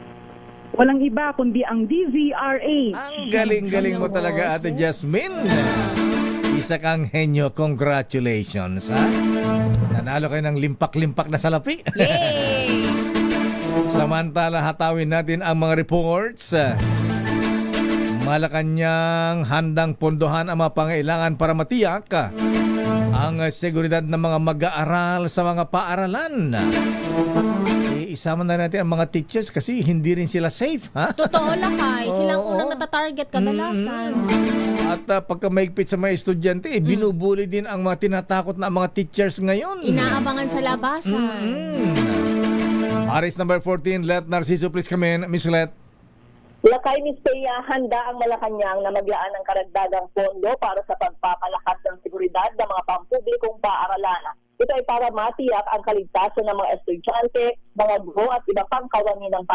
S8: Walang iba kundi ang DZRH.
S15: Ang galing-galing mo talaga, Ate Jasmine. Isa kang henyo, congratulations, ha? Nanalo kayo ng limpak-limpak na salapi.
S16: Yay!
S15: Samantala, hatawin natin ang mga reports. Malacanang handang pondohan ang mga pangailangan para matiyak ang seguridad ng mga mag-aaral sa mga paaralan. Isama na natin ang mga teachers kasi hindi rin sila safe, ha?
S16: Totoo Lakay. Silang unang natatarget kadalasan.
S15: At pagka maigpit sa mga estudyante, binubuli din ang mga tinatakot na mga teachers ngayon.
S16: Inaabangan sa labasan.
S15: Aris number 14, Let Narciso, please come in. Miss Let.
S9: Lakay Miss Thea, handa ang Malacanang na maglaan ng karagdagang pondo para sa pagpapalakas ng seguridad ng mga pampublikong paaralan. Ito ay para matiyak ang kaligtasan ng mga estudyante, mga guro at iba pang kawani ng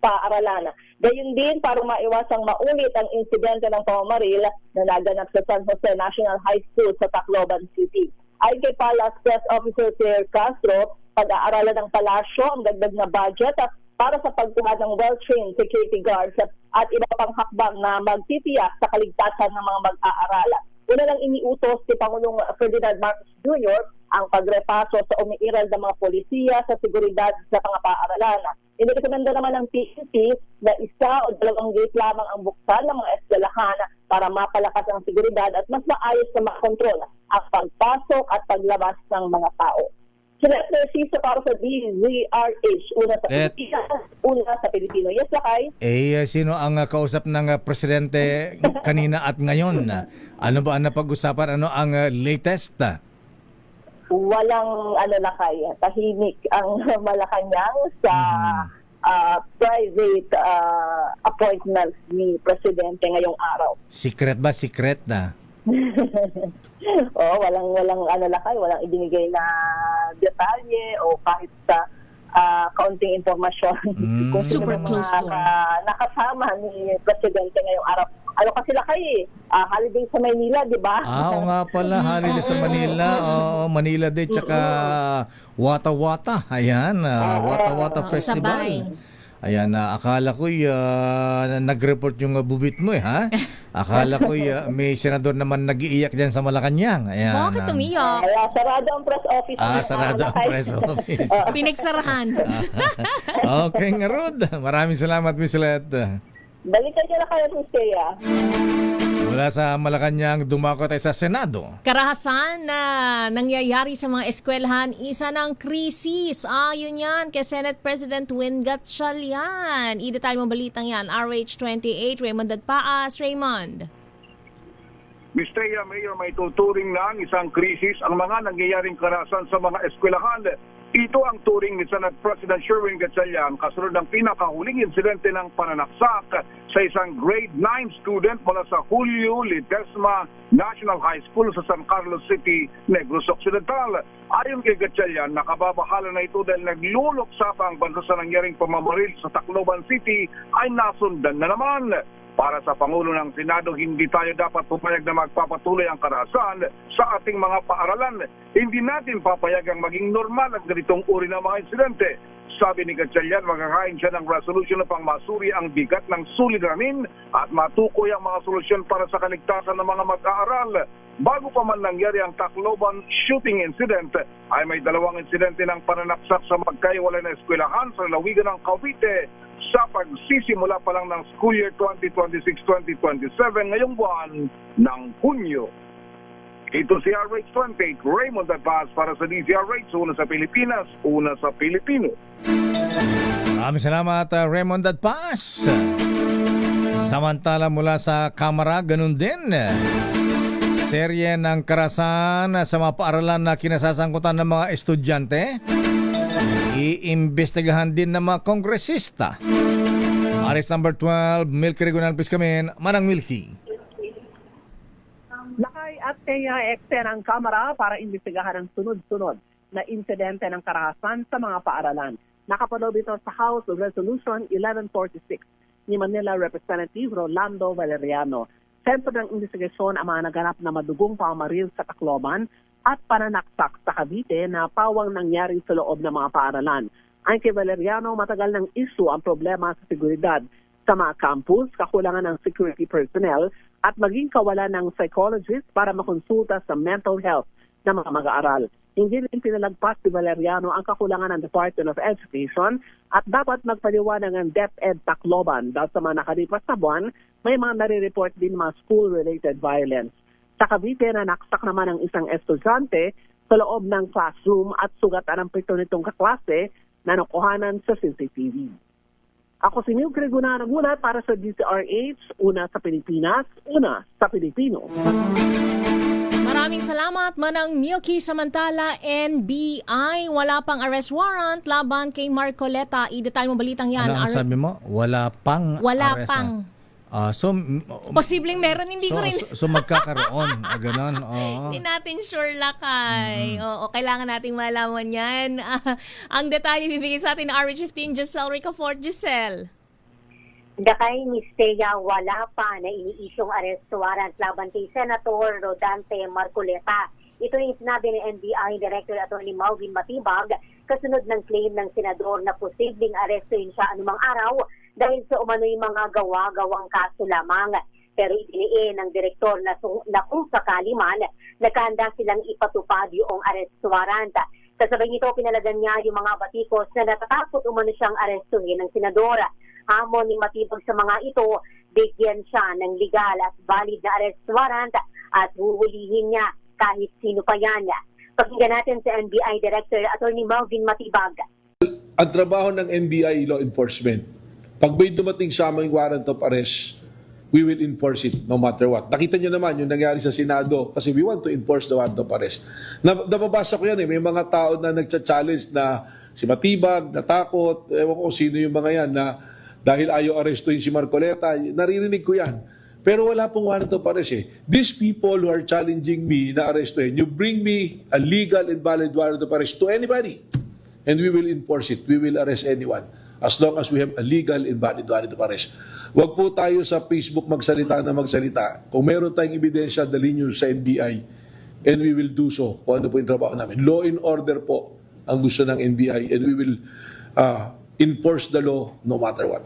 S9: paaralan. Gayun din para maiwasang maulit ang insidente ng pamamaril na naganap sa San Jose National High School sa Tacloban City. Ayon kay Palas Press Officer Pierre Castro, pag-aaralan ng palasyo ang dagdag na budget at para sa pagkuha ng well-trained security guards at iba pang hakbang na magtitiyak sa kaligtasan ng mga mag-aaral. Una lang iniutos si Pangulong Ferdinand Marcos Jr. ang pagrepaso sa umiiral ng mga polisiya sa seguridad sa mga paaralan. Inirekomenda naman ng PNP na 1 o 2 gate lamang ang buksan ng mga eskwelahan para mapalakas ang seguridad at mas maayos na makontrol ang pagpasok at paglabas ng mga tao. Senator Cisa para sa DZRH, una sa Pilipinas, una sa Pilipino. Yes, Lakay?
S15: Sino ang kausap ng presidente kanina at ngayon? Ano ba ang napag-usapan? Ano ang latest?
S9: Walang Lakay. Tahimik ang Malacanang sa private appointments ni presidente ngayong araw.
S15: Secret ba? Secret na?
S9: Walang Lakay, walang ibinigay na detalye o kahit sa kaunting informasyon kung
S16: Super
S9: sino
S16: close to
S9: nakasama ni presidente ngayong araw. Ano kasi Lakay, holiday sa Maynila, di ba?
S15: Oo nga pala, holiday sa Manila. Manila Day, tsaka Wata Wata. Ayan, Wata Wata Festival.
S16: Sabay.
S15: Ayan, akala ko'y nag-report yung bubit mo ha? Akala ko'y may senador naman nag-iiyak dyan sa Malacanang. Ayan.
S16: Bakit umiyak?
S9: Sarado ang press office.
S15: Sarado ang press office.
S16: Pinagsarahan.
S15: Okay nga, Rod. Maraming salamat, Miss Let.
S9: Balikan niyo na kayo, Miss Thea.
S15: Mula sa Malacanang, dumako tayo sa Senado.
S16: Karahasan na nangyayari sa mga eskwelahan, isa ng krisis. Yun yan kay Senate President Win Gatchalian. I-detalye mo balitang yan. RH28, Raymond Dadpaas. Raymond.
S14: Miss Thea, Mayor, may tuturing na ang isang krisis ang mga nangyayaring karahasan sa mga eskwelahan. Ito ang turing ni Senate President Sherwin Gatchalian kasunod ng pinakahuling insidente ng pananaksak sa isang grade 9 student mula sa Julio Ledesma National High School sa San Carlos City, Negros Occidental. Ayon kay Gatchalian, nakababahala na ito dahil nagluluksapa ang bansa sa nangyaring pamamaril sa Tacloban City ay nasundan na naman. Para sa Pangulo ng Senado, hindi tayo dapat pumayag na magpapatuloy ang karahasan sa ating mga paaralan. Hindi natin papayagang maging normal ang ganitong uri ng mga insidente. Sabi ni Gatchalian, magkakain siya ng resolution upang masuri ang bigat ng suliranin at matukoy ang mga solusyon para sa kaligtasan ng mga mag-aaral. Bago pa man nangyari ang Tacloban shooting incident, ay may 2 insidente ng pananaksak sa magkaiwalay na eskwelahan sa lalawigan ng Cavite sa pagsisimula pa lang ng school year 2026-2027 ngayong buwan ng Hunyo. Ito si RH28, Raymond Dadpaas para sa DZRH, una sa Pilipinas, una sa Pilipino.
S15: Maraming salamat, Raymond Dadpaas. Samantala mula sa Kamara, ganun din. Serye ng karahasan sa mga paaralan na kinasasangkutan ng mga estudyante. Iimbestigahan din ng mga kongresista. Aris number 12, Milky Regional Piscamin, Manang Milky.
S8: Lakay at Thea eksen ang Kamara para imbestigahan ang sunod-sunod na insidente ng karahasan sa mga paaralan. Nakapaloob ito sa House Resolution 1146 ni Manila Representative Rolando Valeriano. Sentro ng investigasyon ang mga naganap na madugong pamamaril sa Tacloban at pananaksak sa Cavite na pawang nangyari sa loob ng mga paaralan. Ayon kay Valeriano, matagal ng issue ang problema sa seguridad sa mga campus, kakulangan ng security personnel at maging kawalan ng psychologist para makonsulta sa mental health ng mga mag-aaral. Hindi rin pinalagpas ni Valeriano ang kakulangan ng Department of Education at dapat magpaliwanag ang DepEd Tacloban dahil sa mga nakalipas na buwan, may mga nare-report din mga school-related violence. Sa Cavite, naksak naman ang isang estudyante sa loob ng classroom at sugatan ang 7 nitong kaklase na nakuhanan sa CCTV. Ako si Milky Regional nagulat para sa DZRH, una sa Pilipinas, una sa Pilipino.
S16: Maraming salamat, Manang Milky. Samantala, NBI, wala pang arrest warrant laban kay Marcoleta. I-detail mo balitang yan.
S15: Ano ang sabi mo? Wala pang
S16: Wala
S15: arrest,
S16: pang. Posibleng meron, hindi ko rin.
S15: So magkakaroon. Ganon. Oo.
S16: Hindi natin sure, Lakay. Oo, kailangan nating malaman yan. Ang detalye bibigay sa atin ng RH15, Giselle Ricafort. Giselle.
S17: Dakay Mistea, wala pa na iniisyong arrest warrant laban kay Senator Rodante Marcoleta. Ito yung sinabi ni NBI Director Attorney Malvin Matibag kasunod ng claim ng senador na posibleng arestuhin siya anumang araw dahil sa umano'y mga gawa-gawang kaso lamang. Pero itiniin ng direktor na kung sakali man, nakahanda silang ipatupad yung arrest warrant. Kasabay nito, pinalagan niya yung mga batikos na natatakot umano siyang arestuhin ng senador. Hamon ni Matibag sa mga ito, bigyan siya ng legal at valid na arrest warrant at huhulihin niya kahit sino pa yan. Pakinggan natin sa NBI Director Attorney Malvin Matibag.
S18: Ang trabaho ng NBI law enforcement, pag may dumating sa aming warrant of arrest, we will enforce it no matter what. Nakita niyo naman yung nangyari sa Senado kasi we want to enforce the warrant of arrest. Nababasa ko yan may mga tao na nagcha-challenge na si Matibag, natakot, ewan ko sino yung mga yan na dahil ayaw arestuhin si Marcoleta, naririnig ko yan. Pero wala pong warrant of arrest These people who are challenging me na arestuhin, you bring me a legal and valid warrant of arrest to anybody and we will enforce it. We will arrest anyone as long as we have a legal and valid warrant of arrest. Huwag po tayo sa Facebook magsalita na magsalita. Kung meron tayong ebidensya, dalhin nyo sa NBI and we will do so kung ano po yung trabaho namin. Law and order po ang gusto ng NBI and we will enforce the law no matter what.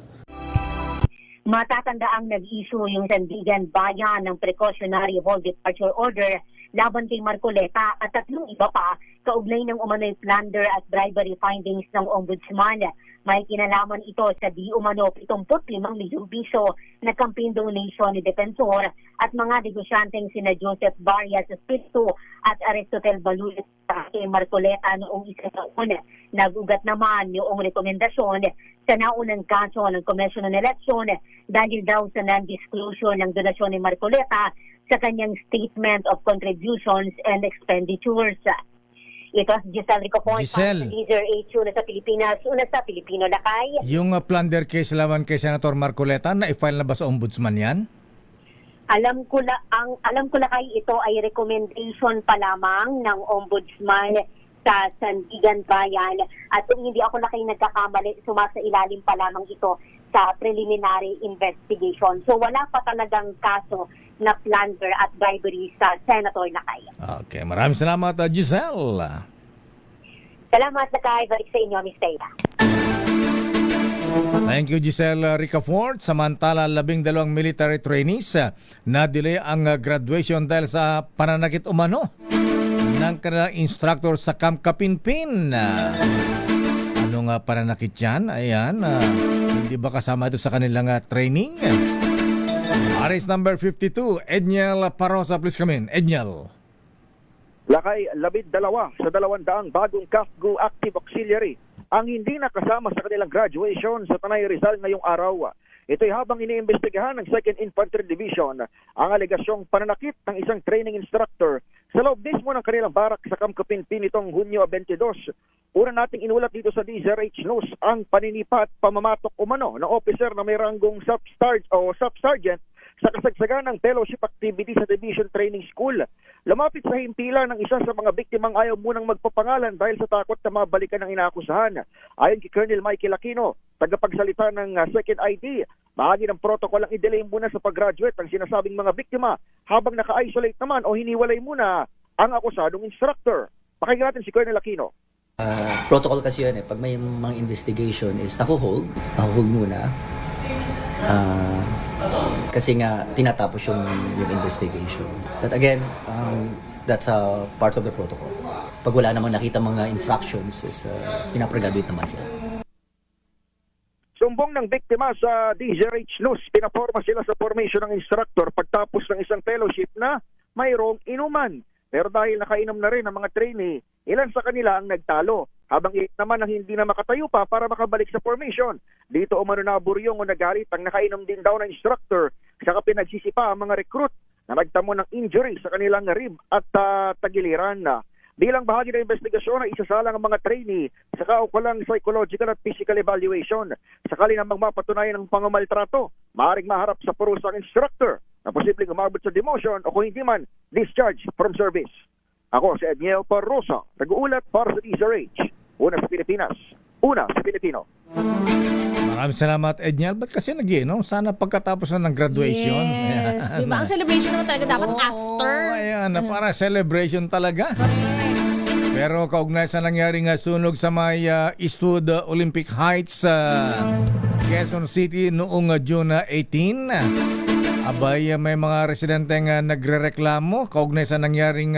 S17: Matatandaang nag-issue yung Sandigan Bayan ng precautionary hold departure order laban kay Marcoleta at 3 iba pa kaugnay ng umano'y plunder at bribery findings ng Ombudsman. May kinalaman ito sa di umano 75 milyong piso na campaign donation ni Defensor at mga negosyanteng sina Joseph Barrias Espiritu at Aristotel Balulit kay Marcoleta noong isang taon. Nag-ugat naman yung rekomendasyon sa naunang kaso ng Commission on Election dahil daw sa non-disclosure ng donasyon ni Marcoleta sa kanyang Statement of Contributions and Expenditures. Ito si Giselle Ricafort, Leader HU na sa Pilipinas, una sa Pilipino Lakay.
S15: Yung plunder case laban kay Senator Marcoleta, na-file na ba sa Ombudsman yan?
S17: Alam ko Lakay, ito ay recommendation pa lamang ng Ombudsman sa Sandigan Bayan. At kung hindi ako nagkakamali, sumasa ilalim pa lamang ito sa preliminary investigation. So wala pa talagang kaso na plunder at bribery sa Senator Lakay.
S15: Okay, maraming salamat, Giselle.
S17: Salamat, Lakay. Balik sa inyo, Ms. Taya.
S15: Thank you, Giselle Ricafort. Samantala, 12 military trainees na-delay ang graduation dahil sa pananakit umano ng kanilang instructor sa Camp Kapinpin. Ano nga pananakit yan? Ayan, hindi ba kasama ito sa kanilang training? Aris number 52, Edniel Parosa, please come in. Edniel.
S19: Lakay, 12 sa 200 bagong CAFGU Active Auxiliary ang hindi nakasama sa kanilang graduation sa Tanay Rizal ngayong araw. Ito'y habang iniimbestigahan ng 2nd Infantry Division ang alegasyong pananakit ng isang training instructor sa loob mismo ng kanilang barak sa Camp Kapinpin nitong Hunyo 22. Una nating inulat dito sa DZRH News ang paninipa at pamamatok umano ng officer na may ranggong sub-sergeant sa kasagsagan ng fellowship activity sa Division Training School. Lumapit sa himpilan ng isa sa mga biktimang ayaw munang magpapangalan dahil sa takot na mabalikan ng inaakusahan. Ayon kay Colonel Michael Aquino, tagapagsalita ng 2nd ID, bahagi ng protocol ang i-delay muna sa pag-graduate ang sinasabing mga biktima habang naka-isolate naman o hiniwalay muna ang akusadong instructor. Pakinggan natin si Colonel Aquino.
S20: Protocol kasi yun pag may mga investigation is nakuhold muna. Kasi nga tinatapos yung investigation. But again, that's a part of the protocol. Pag wala namang nakita mga infractions, is pinapragraduate naman sila.
S19: Sumbong ng biktima sa DZRH News, pinaporma sila sa formation ng instructor pagtapos ng isang fellowship na mayroong inuman. Pero dahil nakainom na rin ang mga trainee, ilan sa kanila ang nagtalo, habang naman ang hindi na makatayo pa para makabalik sa formation. Dito umano na buryong o nagalit ang nakainom din daw na instructor, saka pinagsisipa ang mga recruit na nagtamo ng injury sa kanilang rib at tagiliran. Bilang bahagi ng investigasyon ay isasalang ang mga trainee sa kaukulang psychological at physical evaluation. Sakali namang mapatunayan ng pangamaltrato, maaaring maharap sa parusang instructor na posibleng umabot sa demotion o kung hindi man, discharge from service. Ako si Edniel Parrosa, nag-uulat para sa DZRH. Una sa Pilipinas, una sa Pilipino.
S15: Maraming salamat, Edniel. Ba't kasi sana pagkatapos na ng graduation?
S16: Yes. Di ba? Ang celebration naman talaga dapat after.
S15: Ayan, para celebration talaga. Pero kaugnay sa nangyaring sunog sa may Eastwood Olympic Heights sa Quezon City noong June 18, abay may mga residenteng nagrereklamo kaugnay sa nangyaring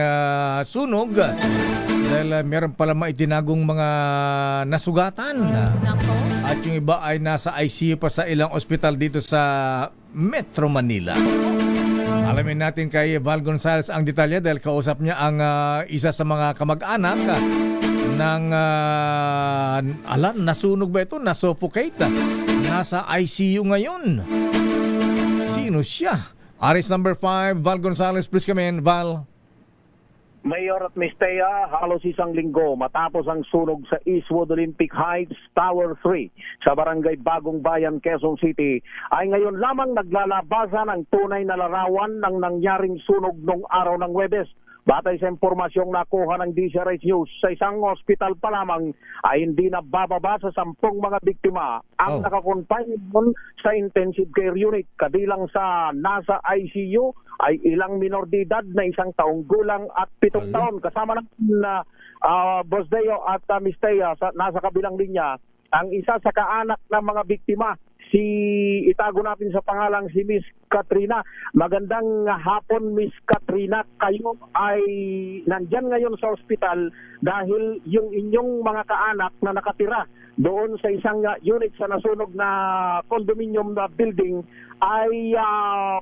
S15: sunog dahil meron pala maitinagong mga nasugatan. At yung iba ay nasa ICU pa sa ilang ospital dito sa Metro Manila. Alamin natin kay Val Gonzales ang detalye dahil kausap niya ang isa sa mga kamag-anak ng nasunog ba ito? Nasuffocate. Nasa ICU ngayon. Sino siya? Aris number 5, Val Gonzales, please come in, Val.
S10: Mayor at Mistea, halos isang linggo matapos ang sunog sa Eastwood Olympic Heights Tower 3 sa Barangay Bagong Bayan, Quezon City, ay ngayon lamang naglalabasan ang tunay na larawan ng nangyaring sunog nung araw ng Huwebes. Batay sa impormasyong nakuha ng DZRH News, sa isang ospital pa lamang ay hindi na bababa sa 10 mga biktima ang nakakonfine sa intensive care unit. Kabilang sa nasa ICU ay ilang minor de edad na 1 taong gulang at 7 taon. Kasama ng Boss Deo at Miss Thea nasa kabilang linya ang isa sa kaanak ng mga biktima. Itago natin sa pangalang si Miss Katrina. Magandang hapon, Miss Katrina. Kayo ay nandyan ngayon sa ospital dahil yung inyong mga kaanak na nakatira doon sa isang unit sa nasunog na condominium na building ay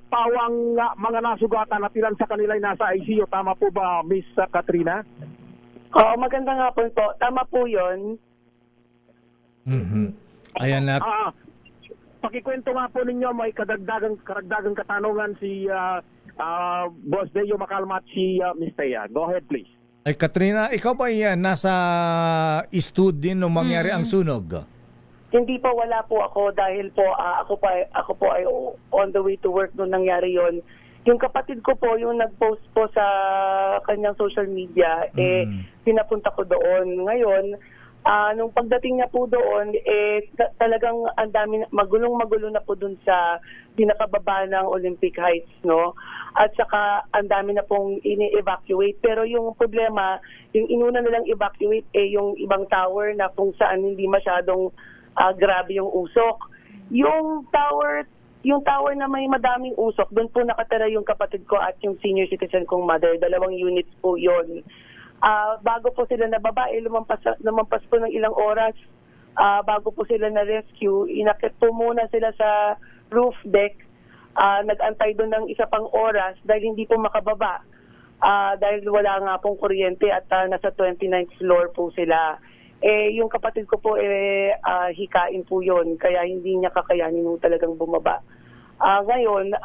S10: pawang mga nasugatan at ilan sa kanila ay nasa ICU. Tama po ba, Miss Katrina?
S9: Magandang hapon po. Tama po yun.
S15: Ayan na.
S10: Pakikwento nga po ninyo, may karagdagang katanungan si Boss Deo Macalma at si Miss Thea. Go ahead, please.
S15: Ay, Katrina, ikaw ba nasa Eastwood din nung mangyari ang sunog?
S9: Hindi po, wala po ako dahil po ako po ay on the way to work nung nangyari yon. Yung kapatid ko po, yung nag-post po sa kanyang social media, pinapunta ko doon. Ngayon, nung pagdating niya po doon, talagang ang dami, magulong-magulo na po doon sa pinakababa ng Olympic Heights, no? At saka ang dami na pong ini-evacuate. Pero yung problema, yung inuna nilang evacuate yung ibang tower na kung saan hindi masyadong grabe yung usok. Yung tower na may madaming usok, doon po nakatira yung kapatid ko at yung senior citizen kong mother. 2 units po yon. Bago po sila nababa, lumampas po ng ilang oras, bago po sila na-rescue, inakit po muna sila sa roof deck, nag-antay doon ng isa pang oras dahil hindi po makababa, dahil wala nga pong kuryente at nasa 29th floor po sila. Yung kapatid ko po, hikain po yon, kaya hindi niya kakayanin po talagang bumaba. Ngayon,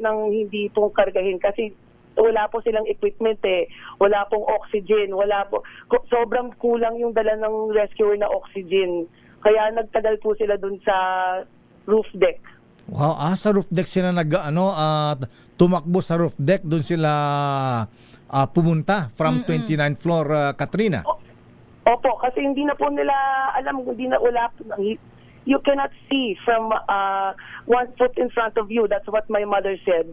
S9: nang hindi pong kargahin kasi wala po silang equipment wala pong oxygen, sobrang kulang yung dala ng rescuer na oxygen. Kaya nagtagal po sila dun sa roof deck.
S15: Wow, sa roof deck sila tumakbo sa roof deck, dun sila pumunta from 29th floor, Katrina.
S9: Opo, kasi hindi na po nila alam, you cannot see from 1 foot in front of you. That's what my mother said.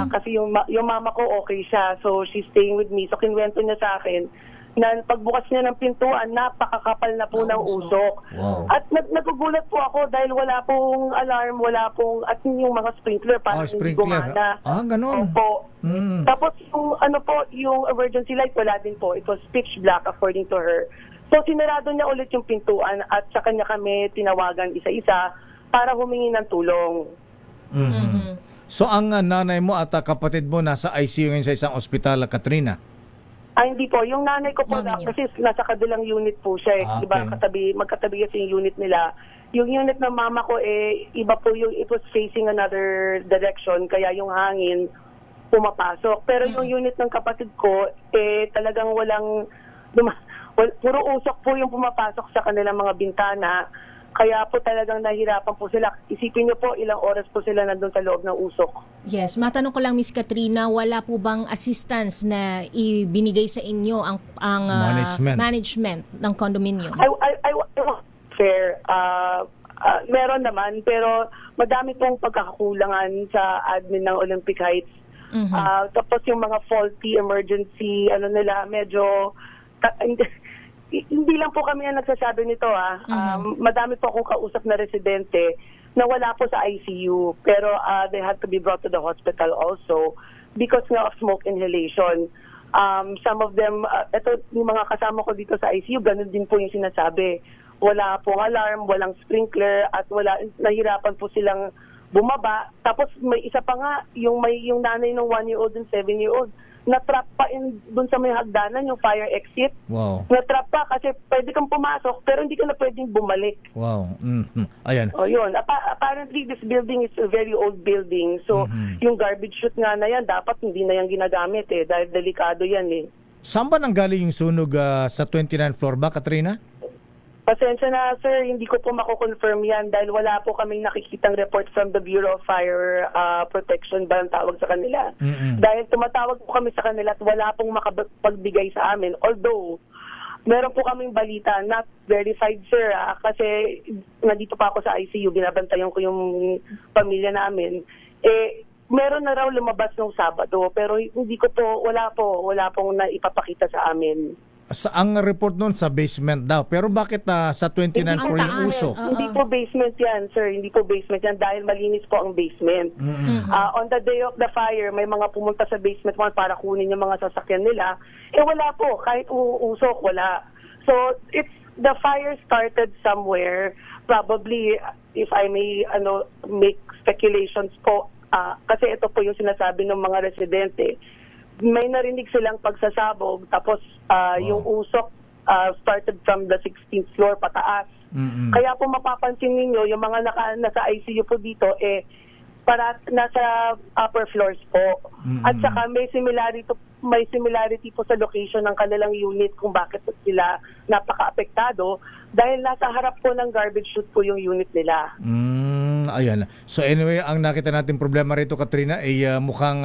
S9: Kasi yung mama ko okay siya, so she's staying with me. So kinwento niya sa akin na pagbukas niya ng pintuan, napakakapal na po ng usok. Wow. At nagugulat po ako dahil wala pong alarm, at yung mga sprinkler para hindi gumana.
S15: Ganon.
S9: Opo. Tapos yung emergency light, wala din po. It was pitch black according to her. So sinarado niya ulit yung pintuan at sa kanya kami tinawagan isa-isa para humingi ng tulong.
S15: So ang nanay mo at kapatid mo nasa ICU ngayon sa isang ospital, Katrina?
S9: Hindi po. Yung nanay ko po kasi nasa kabilang unit po siya. Diba, magkatabi kasi yung unit nila. Yung unit ng mama ko iba po it was facing another direction kaya yung hangin pumapasok. Pero yung unit ng kapatid ko, talagang puro usok po yung pumapasok sa kanilang mga bintana. Kaya po talagang nahirapan po sila. Isipin niyo po, ilang oras po sila nandun sa loob ng usok.
S16: Yes, matanong ko lang Miss Katrina, wala po bang assistance na ibinigay sa inyo ang management ng condominium?
S9: I fair. Meron naman, pero madami pong pagkakakulangan sa admin ng Olympic Heights. Tapos yung mga faulty emergency, medyo hindi lang po kami ang nagsasabi nito madami po akong kausap na residente na wala po sa ICU, pero they had to be brought to the hospital also because of smoke inhalation. Some of them, ito yung mga kasama ko dito sa ICU, ganun din po yung sinasabi. Wala pong alarm, walang sprinkler, at nahirapan po silang bumaba. Tapos may isa pa nga, yung nanay ng 1-year-old and 7-year-old, na-trap pa dun sa may hagdanan, yung fire exit.
S15: Wow.
S9: Na-trap pa kasi pwede kang pumasok pero hindi ka na pwedeng bumalik.
S15: Wow. Ayan.
S9: O yun. Apparently, this building is a very old building. So, yung garbage chute nga na yan, dapat hindi na yan ginagamit dahil delikado yan
S15: Saan ba nanggaling yung sunog sa 29th floor ba, Katrina?
S9: Pasensya na, sir, hindi ko po mako-confirm yan dahil wala po kaming nakikitang report from the Bureau of Fire Protection ba ang tawag sa kanila. Dahil tumatawag po kami sa kanila at wala pong makapagbigay sa amin. Although, meron po kaming balita, not verified, sir, kasi nandito pa ako sa ICU, binabantayan ko yung pamilya namin. Meron na raw lumabas ng Sabado, pero hindi ko po, wala pong naipapakita sa amin.
S15: Ang report noon sa basement daw. Pero bakit sa 29 floor yung usok?
S9: Hindi po basement yan, sir. Hindi po basement yan dahil malinis po ang basement. On the day of the fire, may mga pumunta sa basement para kunin yung mga sasakyan nila. Wala po. Kahit usok, wala. So, the fire started somewhere. Probably, if I may make speculations po, kasi ito po yung sinasabi ng mga residente, may narinig silang pagsasabog tapos yung usok started from the 16th floor pataas. Kaya po mapapansin niyo yung mga nasa ICU po dito para nasa upper floors po. At saka may similarity po sa location ng kanilang unit kung bakit sila napaka-apektado dahil nasa harap po ng garbage chute po yung unit nila.
S15: Ayan. So anyway, ang nakita natin problema rito, Katrina, ay mukhang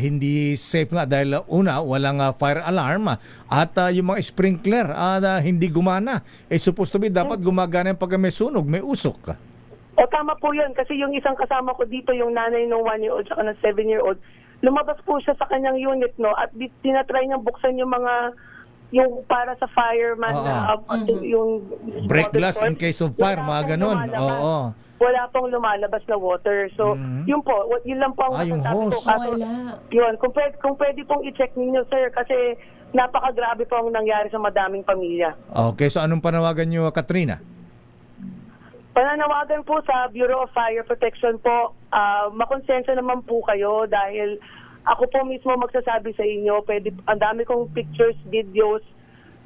S15: hindi safe nga dahil walang fire alarm at yung mga sprinkler hindi gumana. Supposed to be dapat gumagana yung pag may sunog, may usok.
S9: Tama po yun kasi yung isang kasama ko dito, yung nanay ng 1-year-old at ng 7-year-old, lumabas po siya sa kanyang unit at tinatry niyang buksan yung para sa fireman yung
S15: break glass in case of fire, mga ganun.
S9: Wala pong lumalabas na water. So, yun lang po ang masasabi ko. Yun, kung pwede pong i-check ninyo, sir, kasi napakagrabe po ang nangyari sa madaming pamilya.
S15: Okay, so anong panawagan niyo, Katrina?
S9: Pananawagan po sa Bureau of Fire Protection po, makonsensya naman po kayo dahil ako po mismo magsasabi sa inyo, ang dami kong pictures, videos,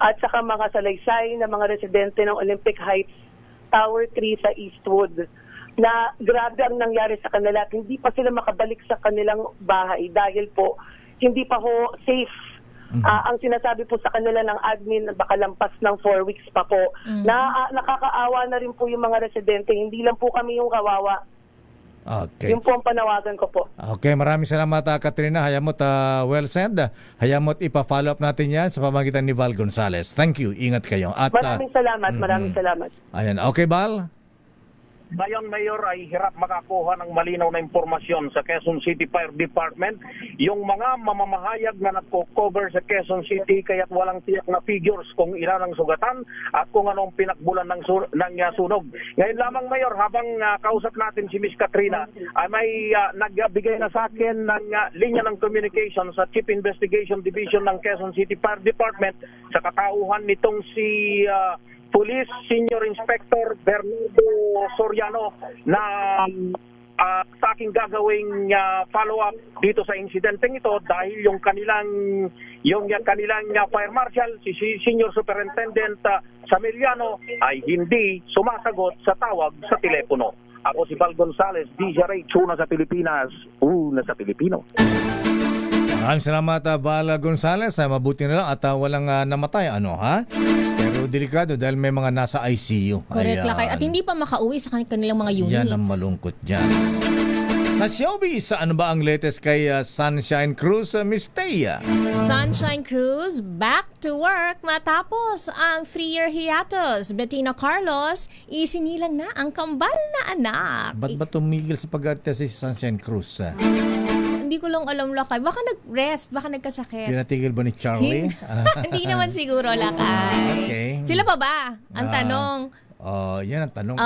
S9: at saka mga salaysay na mga residente ng Olympic Heights, Tower 3 sa Eastwood, na grabe ang nangyari sa kanila at hindi pa sila makabalik sa kanilang bahay dahil po hindi pa ho safe. Ang sinasabi po sa kanila ng admin, baka lampas ng 4 weeks pa po. Nakakaawa na rin po yung mga residente, hindi lang po kami yung kawawa.
S15: Okay.
S9: Yun po ang panawagan ko po.
S15: Okay, maraming salamat Katrina. Hayamot well said. Hayamot ipa-follow up natin yan sa pamagitan ni Val Gonzales. Thank you. Ingat kayo. At,
S9: maraming salamat.
S15: Ayan. Okay, Val?
S10: Ngayon, Mayor, ay hirap makakuha ng malinaw na impormasyon sa Quezon City Fire Department. Yung mga mamamahayag na nagko-cover sa Quezon City kaya't walang tiyak na figures kung ilan ang sugatan at kung anong pinakbulan ng sunog. Ngayon lamang, Mayor, habang kausap natin si Miss Katrina, ay may nagbigay na sa akin ng linya ng communication sa Chief Investigation Division ng Quezon City Fire Department sa katauhan nitong si Police Senior Inspector Bernardo Soriano na sa aking gagawing follow-up dito sa insidenteng ito dahil yung kanilang fire marshal, si Senior Superintendent Samiliano ay hindi sumasagot sa tawag sa telepono. Ako si Val Gonzales, DJ Ray, una sa Pilipinas, una sa Pilipino.
S15: Maraming salamat, Val Gonzales. Mabuti na lang at walang namatay. Ano, ha? Pero delikado dahil may mga nasa ICU.
S16: Correct, Lakay. At hindi pa makauwi sa kanilang mga units.
S15: Yan ang malungkot dyan. Sa showbiz, ano ba ang latest kay Sunshine Cruz, Miss Thea?
S16: Sunshine Cruz back to work matapos ang 3-year hiatus. Bettina Carlos, isinilang na ang kambal na anak.
S15: Ba't ba tumigil sa pag-arte si Sunshine Cruz?
S16: Hindi ko lang alam, Lakay. Baka nag-rest, baka nagkasakit.
S15: Tinatigil ba ni Charlie?
S16: Hindi naman siguro, Lakay.
S15: Okay.
S16: Sila pa ba? Ang tanong.
S15: Yan ang tanong.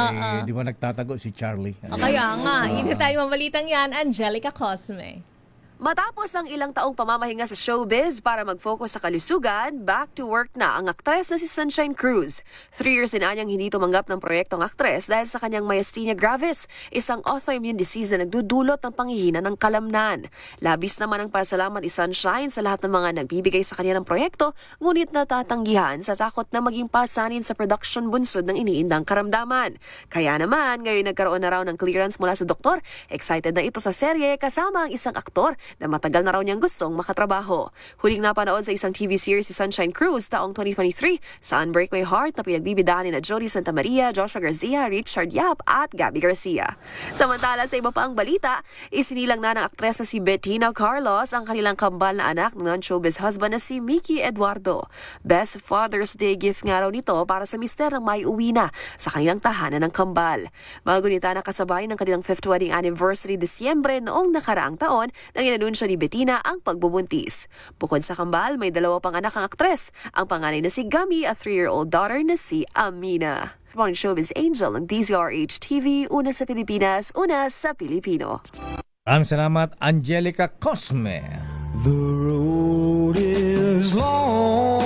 S15: Di ba nagtatago si Charlie?
S16: Kaya nga, hindi tayo mabalitang yan, Angelica Cosme.
S24: Matapos ang ilang taong pamamahinga sa showbiz para mag-focus sa kalusugan, back to work na ang aktres na si Sunshine Cruz. 3 years din anyang hindi tumanggap ng proyektong aktres dahil sa kanyang myasthenia gravis, isang autoimmune disease na nagdudulot ng panghihina ng kalamnan. Labis naman ang pasalamat ni Sunshine sa lahat ng mga nagbibigay sa kanya ng proyekto, ngunit natatanggihan sa takot na maging pasanin sa production bunsod ng iniindang karamdaman. Kaya naman, ngayon nagkaroon na raw ng clearance mula sa doktor. Excited na ito sa serye kasama ang isang aktor na matagal na raw niyang gustong makatrabaho. Huling napanood sa isang TV series si Sunshine Cruz taong 2023 sa Unbreak My Heart na pinagbibidahan ni na Jody Santa Maria, Joshua Garcia, Richard Yap at Gabby Garcia. Samantala sa iba pa ang balita, isinilang na ng aktres na si Bettina Carlos ang kanilang kambal na anak ng non-showbiz husband na si Mickey Eduardo. Best Father's Day gift nga raw nito para sa mister ng may uwi na sa kanilang tahanan ng kambal. Mga gunita na kasabay ng kanilang 5th wedding anniversary Disyembre noong nakaraang taon nang inanunsyo ni Bettina ang pagbubuntis. Bukod sa kambal, may 2 pang anak ang aktres. Ang panganay na si Gami at 3-year-old daughter na si Amina. Morning Showbiz Angel ng DZRH TV, una sa Pilipinas, una sa Pilipino.
S15: Maraming salamat, Angelica Cosme.
S5: The road is long.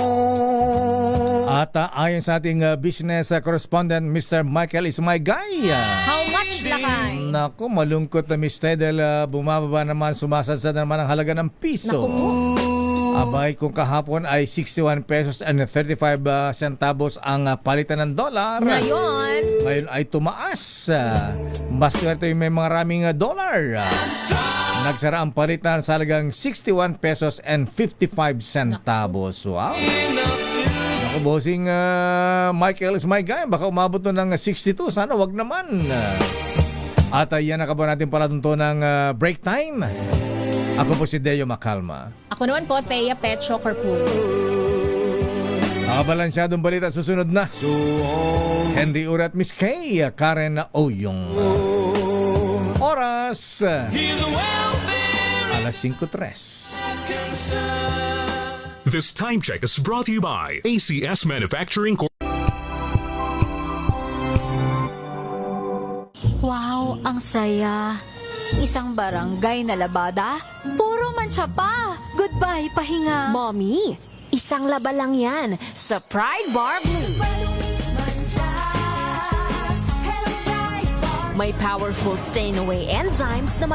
S15: At ayon sa ating business correspondent, Mr. Michael Ismaygay.
S16: How much, Lakay?
S15: Naku, malungkot na Miss Tedel. Bumababa naman, sumasasad naman ang halaga ng piso. Abay, kung kahapon ay 61 pesos and 35 centavos ang palitan ng dollar. Ngayon ay tumaas. Mas swerte yung may maraming dollar. Nagsara ang palitan sa halagang 61 pesos and 55 centavos. Wow! Naku, bossing Michael Ismaygay, baka umabot ng 62. Sana wag naman. At yan na ba natin palatunto ng break time. Ako po si Deo Macalma.
S16: Ako naman po, Thea Petro Corpus.
S15: Nakabalansyadong balita susunod na. Henry Urat, Miss Kay, Karen Oyong. Oras, alas 5:03.
S25: This time check is brought to you by ACS Manufacturing Corp.
S2: Wow, ang saya. Isang barangay na labada, puro mancha pa. Goodbye, pahinga.
S1: Mommy, isang laba lang yan sa Pride Bar Blue. May powerful stain-away enzymes na